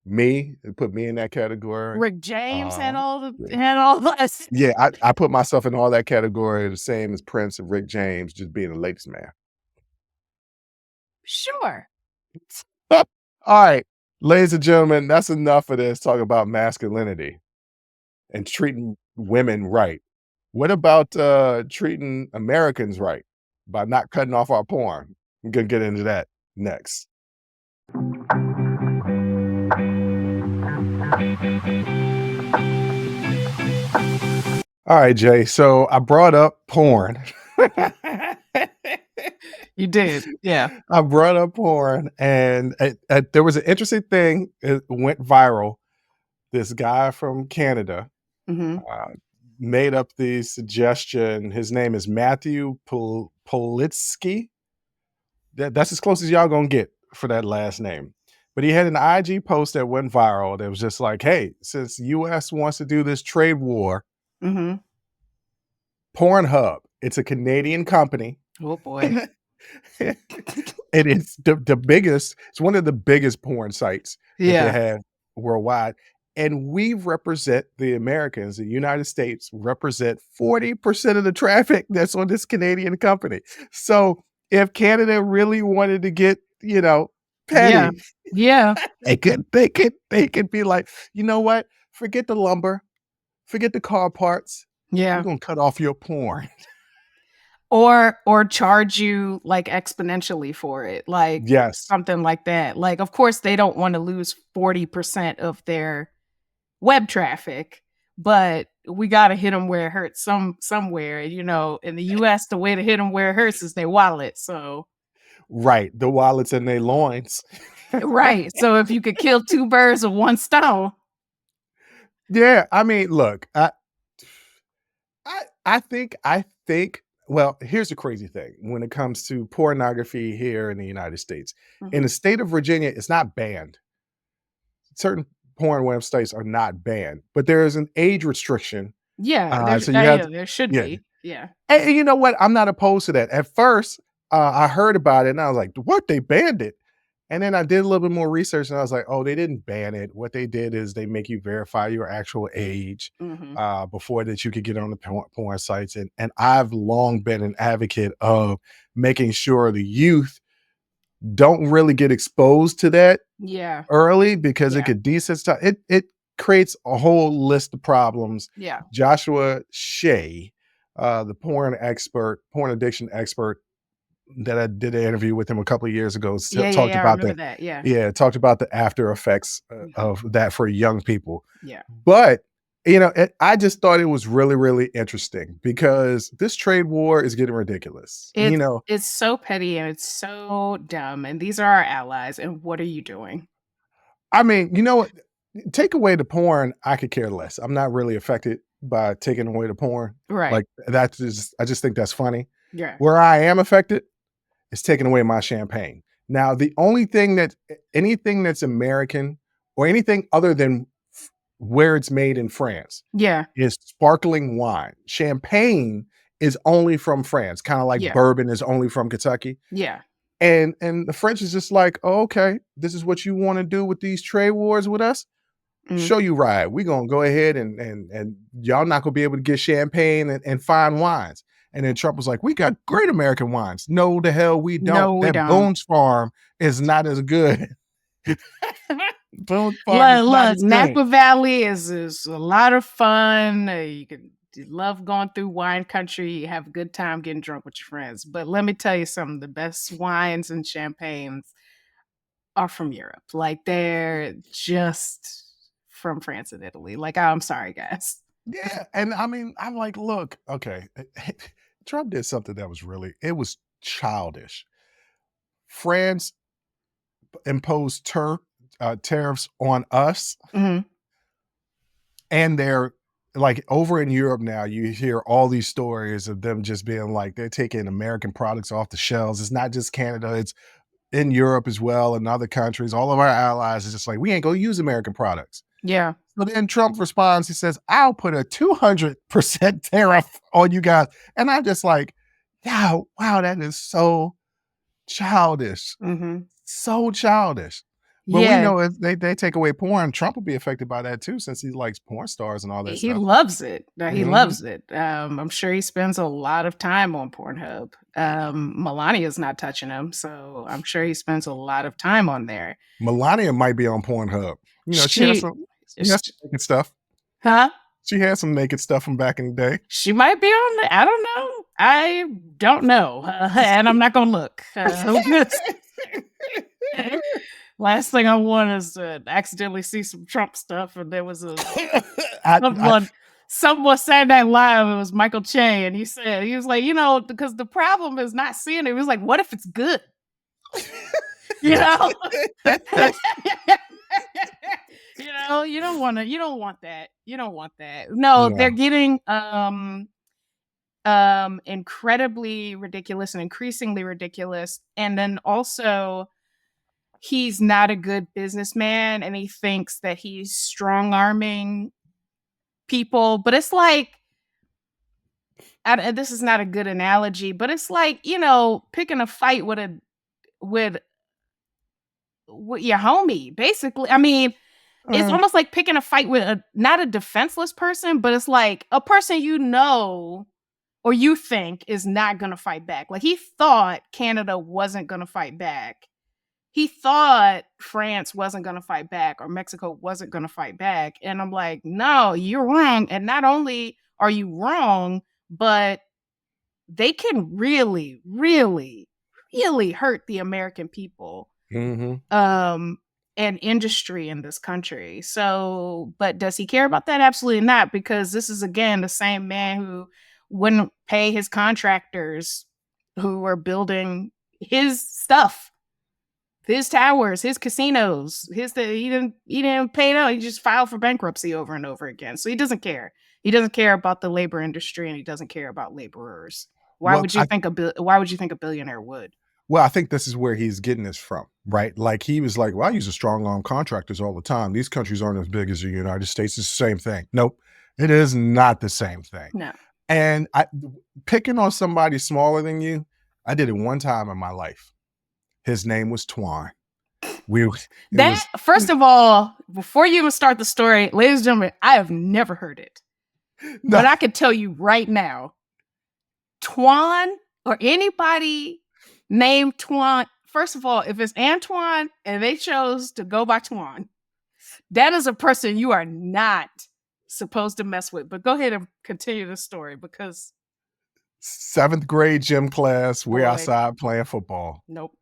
Me, put me in that category. Rick James had all the. Yeah, I put myself in all that category, the same as Prince and Rick James, just being a ladies' man. Sure. All right, ladies and gentlemen, that's enough of this talk about masculinity and treating women right. What about treating Americans right by not cutting off our porn? We're gonna get into that next. All right, Jay. So I brought up porn. You did, yeah. I brought up porn, and there was an interesting thing. It went viral. This guy from Canada made up the suggestion. His name is Matthew Politsky. That's as close as y'all gonna get for that last name. But he had an IG post that went viral that was just like, hey, since U.S. wants to do this trade war, Pornhub, it's a Canadian company. Oh, boy. It is the biggest, it's one of the biggest porn sites that they have worldwide. And we represent the Americans, the United States represent 40% of the traffic that's on this Canadian company. So if Canada really wanted to get, petty, they could be like, you know what? Forget the lumber, forget the car parts. Yeah. We're gonna cut off your porn. Or charge you like exponentially for it. Like something like that. Like, of course, they don't want to lose 40% of their web traffic, but we got to hit them where it hurts somewhere. In the US, the way to hit them where it hurts is their wallet. So right, the wallets and their loins. Right. So if you could kill two birds with one stone. Yeah, I mean, look, I think, well, here's the crazy thing when it comes to pornography here in the United States. In the state of Virginia, it's not banned. Certain porn websites are not banned, but there is an age restriction. Yeah, there should be. Yeah. And you know what? I'm not opposed to that. At first, I heard about it and I was like, what? They banned it? And then I did a little bit more research and I was like, oh, they didn't ban it. What they did is they make you verify your actual age before that you could get on the porn sites. And I've long been an advocate of making sure the youth don't really get exposed to that early because it could desensitize. It creates a whole list of problems. Yeah. Joshua Shea, the porn addiction expert, that I did an interview with him a couple of years ago, talked about that. Yeah, talked about the after effects of that for young people. Yeah. But, I just thought it was really, really interesting because this trade war is getting ridiculous. It's so petty and it's so dumb. And these are our allies. And what are you doing? I mean, you know what? Take away the porn, I could care less. I'm not really affected by taking away the porn. Right. Like I just think that's funny. Yeah. Where I am affected, it's taking away my champagne. Now, the only thing anything that's American or anything other than where it's made in France is sparkling wine. Champagne is only from France, kind of like bourbon is only from Kentucky. Yeah. And the French is just like, oh, okay, this is what you want to do with these trade wars with us? Show you right. We're gonna go ahead and y'all not gonna be able to get champagne and fine wines. And then Trump was like, we got great American wines. No, the hell we don't. No, we That don't. Boone's Farm is not as good. Boone's Farm is not as good. Napa Valley is a lot of fun. You love going through wine country. You have a good time getting drunk with your friends. But let me tell you something, the best wines and champagnes are from Europe. Like, they're just from France and Italy. Like, I'm sorry, guys. Yeah. And I mean, I'm like, look, okay. Trump did something that it was childish. France imposed tariffs on us. Mhm. And they're like over in Europe now, you hear all these stories of them just being like, they're taking American products off the shelves. It's not just Canada, it's in Europe as well and other countries. All of our allies is just like, we ain't gonna use American products. Yeah. So then Trump responds, he says, I'll put a 200% tariff on you guys. And I'm just like, yeah, wow, that is so childish. So childish. But we know if they take away porn, Trump will be affected by that too, since he likes porn stars and all that He stuff. loves it. He loves it. I'm sure he spends a lot of time on Pornhub. Melania's not touching him, so I'm sure he spends a lot of time on there. Melania might be on Pornhub. You know, she has some naked stuff. Huh? She had some naked stuff from back in the day. She might be on there. I don't know. I don't know. And I'm not going to look. Last thing I want is to accidentally see some Trump stuff. And there was someone Saturday Night Live. It was Michael Che, and he was like, because the problem is not seeing it. He was like, what if it's good? You know. You don't want that. You don't want that. No, they're getting incredibly ridiculous and increasingly ridiculous. And then also, he's not a good businessman, and he thinks that he's strong-arming people. But it's like, this is not a good analogy, but it's like, picking a fight with your homie, basically. I mean, it's almost like picking a fight with not a defenseless person, but it's like a person or you think is not going to fight back. Like, he thought Canada wasn't going to fight back. He thought France wasn't going to fight back, or Mexico wasn't going to fight back. And I'm like, no, you're wrong. And not only are you wrong, but they can really, really, really hurt the American people. And industry in this country. So, but does he care about that? Absolutely not, because this is, again, the same man who wouldn't pay his contractors who are building his stuff, his towers, his casinos, he didn't pay no. He just filed for bankruptcy over and over again. So he doesn't care. He doesn't care about the labor industry, and he doesn't care about laborers. Why would you think a billionaire would? Well, I think this is where he's getting this from, right? Like, he was like, well, I use strong arm contractors all the time. These countries aren't as big as the United States. It's the same thing. Nope, it is not the same thing. No. And picking on somebody smaller than you, I did it one time in my life. His name was Twan. First of all, before you even start the story, ladies and gentlemen, I have never heard it. No. But I can tell you right now, Twan or anybody named Twan, first of all, if it's Antoine and they chose to go by Twan, that is a person you are not supposed to mess with. But go ahead and continue the story, because 7th grade gym class, we're outside playing football. Nope.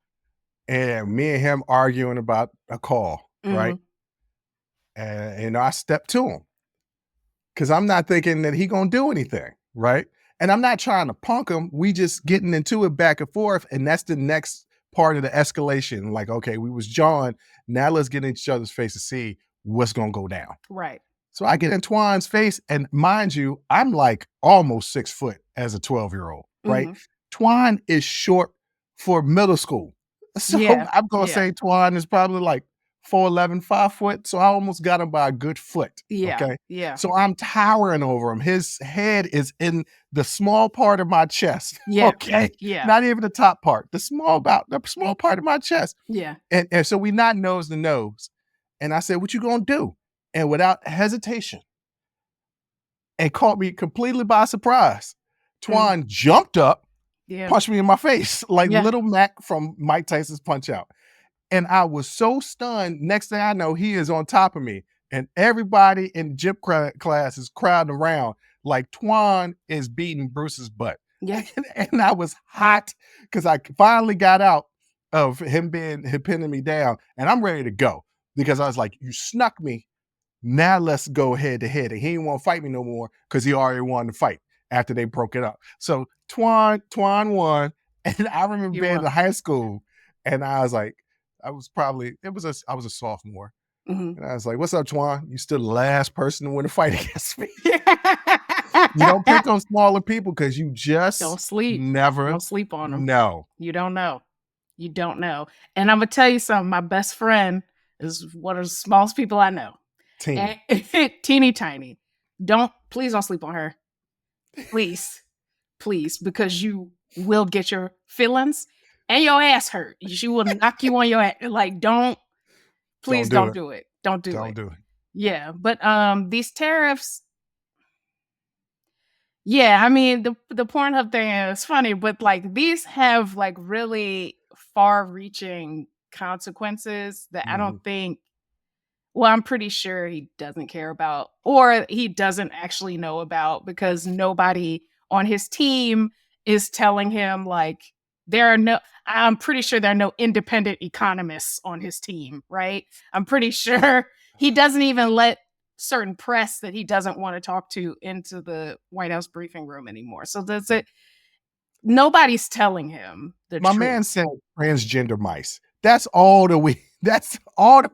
And me and him arguing about a call, right? And I stepped to him because I'm not thinking that he gonna do anything, right? And I'm not trying to punk him. We just getting into it back and forth. And that's the next part of the escalation. Like, okay, we was John. Now let's get in each other's face to see what's going to go down. Right. So I get in Twan's face. And mind you, I'm like almost 6 foot as a 12-year-old, right? Twan is short for middle school. So I'm going to say Twan is probably like 4'11", 5 foot. So I almost got him by a good foot. Yeah. Okay. Yeah. So I'm towering over him. His head is in the small part of my chest. Yeah. Okay. Yeah. Not even the top part, the small part of my chest. Yeah. And so we not nose to nose. And I said, what you gonna do? And without hesitation, and caught me completely by surprise, Twan jumped up, Yeah. punched me in my face like Yeah. Little Mac from Mike Tyson's Punch Out. And I was so stunned. Next thing I know, he is on top of me. And everybody in gym class is crowding around like Twan is beating Bruce's butt. Yeah. And I was hot because I finally got out of him pinning me down. And I'm ready to go because I was like, you snuck me. Now let's go head to head. And he didn't want to fight me no more because he already wanted to fight after they broke it up. So Twan won. And I remember being in high school and I was like, I was a sophomore. And I was like, what's up, Twan? You still the last person to win a fight against me. You don't pick on smaller people because you just don't sleep on them. No. You don't know. And I'm going to tell you something. My best friend is one of the smallest people I know. Teeny tiny. Please don't sleep on her. Please, because you will get your feelings and your ass hurt. She will knock you on your ass. Like, don't do it. Don't do it. Yeah. But these tariffs, yeah, I mean, the Pornhub thing is funny, but like these have like really far-reaching consequences that I don't think, well, I'm pretty sure he doesn't care about, or he doesn't actually know about, because nobody on his team is telling him, like, I'm pretty sure there are no independent economists on his team, right? I'm pretty sure he doesn't even let certain press that he doesn't want to talk to into the White House briefing room anymore. So that's it. Nobody's telling him the truth. My man said transgender mice. That's all that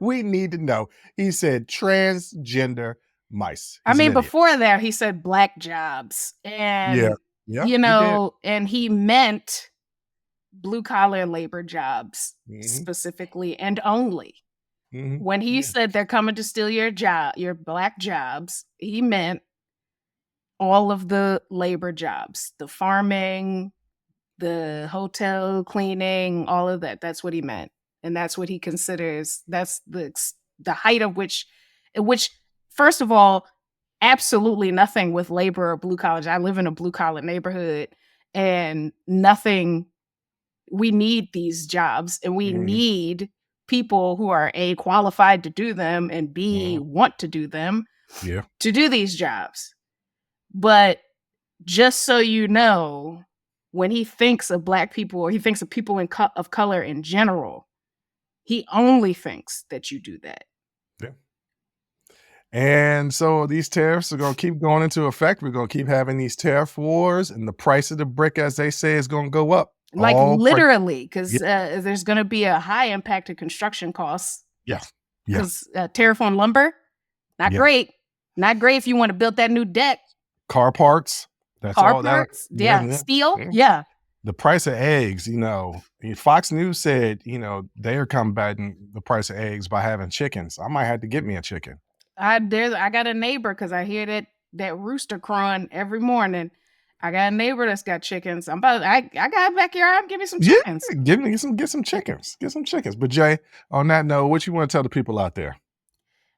we need to know. He said transgender mice. I mean, before that, he said black jobs. And, and he meant blue collar labor jobs specifically and only. When he said they're coming to steal your black jobs, he meant all of the labor jobs, the farming, the hotel cleaning, all of that. That's what he meant. And that's what he considers, that's the height of which, first of all, absolutely nothing with labor or blue collar. I live in a blue collar neighborhood and we need these jobs and we need people who are A, qualified to do them, and B, want to do them, to do these jobs. But just so you know, when he thinks of black people, or he thinks of people of color in general, he only thinks that you do that. Yeah. And so these tariffs are going to keep going into effect. We're going to keep having these tariff wars, and the price of the brick, as they say, is going to go up. Like literally, because there's going to be a high impact of construction costs. Yeah. Because tariff on lumber, not great. Not great if you want to build that new deck. Car parts. Steel. Yeah. The price of eggs, Fox News said, they are combating the price of eggs by having chickens. I might have to get me a chicken. I got a neighbor, because I hear that rooster crowing every morning. I got a neighbor that's got chickens. I got a backyard. Give me some chickens. Yeah, get some chickens. Get some chickens. But Jay, on that note, what you want to tell the people out there?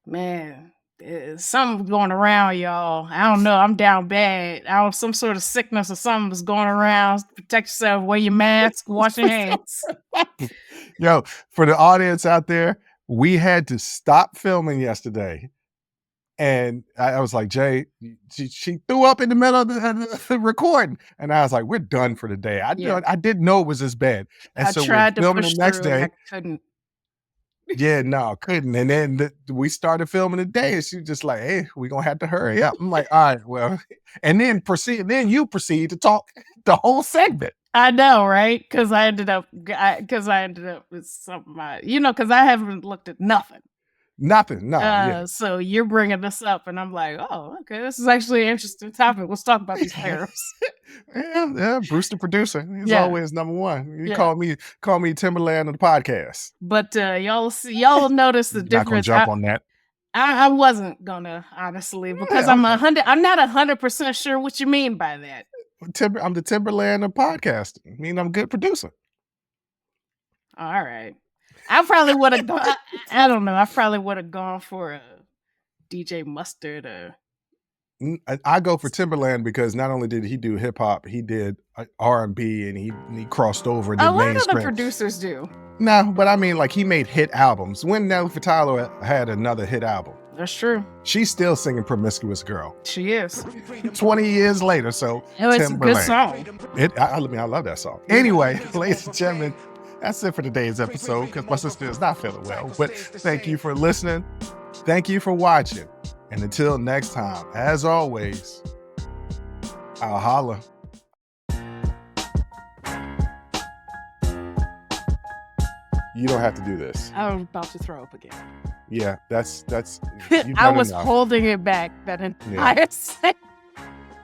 Man, there's something going around, y'all. I don't know. I'm down bad. Some sort of sickness or something was going around. Protect yourself. Wear your mask. Wash your hands. Yo, for the audience out there, we had to stop filming yesterday. And I was like, Jay, she threw up in the middle of the recording. And I was like, we're done for the day. I didn't know it was this bad. And I tried to filming push the next through, day. I couldn't. Yeah, no, couldn't. And then we started filming the day, and she was just like, hey, we're going to have to hurry up. I'm like, all right, well. And then you proceed to talk the whole segment. I know, right? Because I ended up with something, because I haven't looked at nothing. Nothing. No. Yeah. So you're bringing this up, and I'm like, oh, okay, this is actually an interesting topic. Let's talk about these tariffs. Yeah. Bruce the producer. He's Yeah. always number one. You Yeah. call me Timberland of the podcast. But y'all notice the Not gonna difference. jump on that. I wasn't gonna, honestly, because Yeah, I'm not 100% sure what you mean by that. I'm the Timberland of podcasting. I mean, I'm a good producer. All right. I probably would have gone. I don't know. I probably would have gone for a DJ Mustard. I go for Timberland because not only did he do hip hop, he did R&B, and he crossed over and did A lot of mainstream. the producers do. No, but I mean, like, he made hit albums. When Nelly Furtado had another hit album, That's true. she's still singing "Promiscuous Girl" She is. 20 years later. So It's a good Timberland. song. I love that song. Anyway, ladies and gentlemen, that's it for today's episode because my sister is not feeling well. But thank you for listening. Thank you for watching. And until next time, as always, I'll holla. You don't have to do this. I'm about to throw up again. Yeah, that's. I was holding it back that entire set.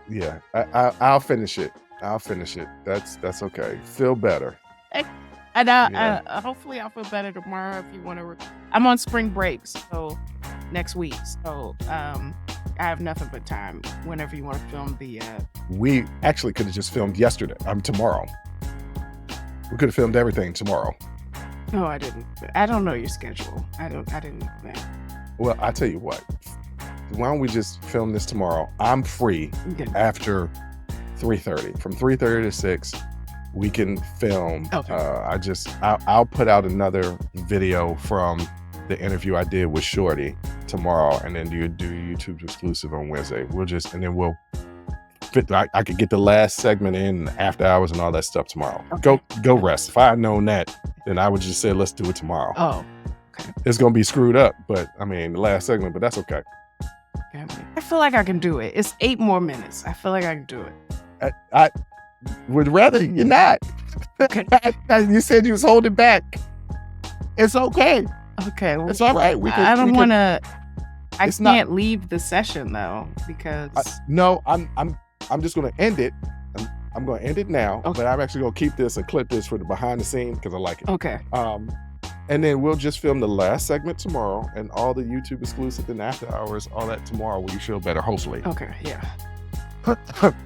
Yeah, I'll finish it. That's okay. Feel better. And hopefully I'll feel better tomorrow if you want to. I'm on spring break, so next week. So I have nothing but time whenever you want to film the. We actually could have just filmed yesterday. Tomorrow. We could have filmed everything tomorrow. No, I didn't. I don't know your schedule. I didn't know that. Well, I tell you what. Why don't we just film this tomorrow? I'm free after 3:30. From 3:30 to 6, we can film. Okay. I'll put out another video from the interview I did with Shorty tomorrow, and then do YouTube exclusive on Wednesday. We'll fit. I could get the last segment in after hours and all that stuff tomorrow. Okay. Go rest. If I had known that, then I would just say let's do it tomorrow. Oh, okay. It's gonna be screwed up, but I mean the last segment, but that's okay. I feel like I can do it. It's 8 more minutes. I feel like I can do it. I would rather you're not. Okay. You said you was holding back. It's okay. Okay. Well, It's all right. I don't want to. I can't leave the session though because. No, I'm just gonna end it. I'm gonna end it now, Okay. but I'm actually gonna keep this and clip this for the behind the scenes because I like it. Okay. And then we'll just film the last segment tomorrow and all the YouTube exclusive and after hours, all that tomorrow when you feel better, hopefully. Okay. Yeah.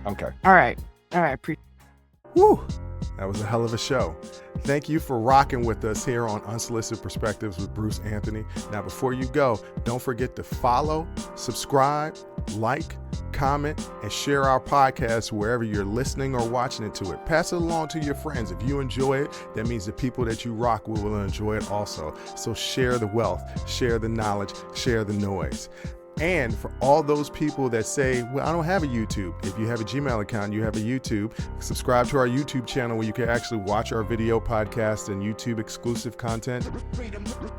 Okay. All right. Woo! That was a hell of a show. Thank you for rocking with us here on Unsolicited Perspectives with Bruce Anthony. Now, before you go, don't forget to follow, subscribe, like, comment, and share our podcast wherever you're listening or watching it to it. Pass it along to your friends. If you enjoy it, that means the people that you rock will enjoy it also. So share the wealth, share the knowledge, share the noise. And for all those people that say, well, I don't have a YouTube. If you have a Gmail account, you have a YouTube, subscribe to our YouTube channel where you can actually watch our video podcast and YouTube exclusive content.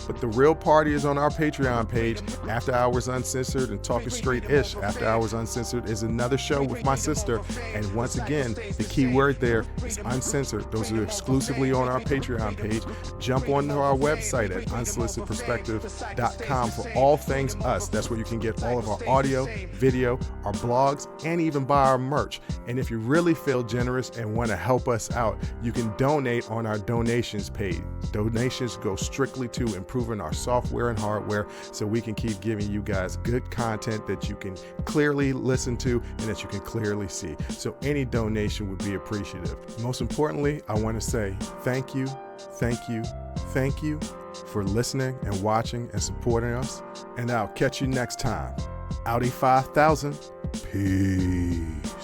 But the real party is on our Patreon page, After Hours Uncensored and Talking Straight-ish. After Hours Uncensored is another show with my sister. And once again, the key word there is uncensored. Those are exclusively on our Patreon page. Jump onto our website at unsolicitedperspectives.com for all things us. That's where you can get all of our audio, video, our blogs, and even buy our merch. And if you really feel generous and want to help us out, you can donate on our donations page. Donations go strictly to improving our software and hardware so we can keep giving you guys good content that you can clearly listen to and that you can clearly see. So any donation would be appreciative. Most importantly, I want to say thank you for listening and watching and supporting us. And I'll catch you next time. Audi 5000. Peace.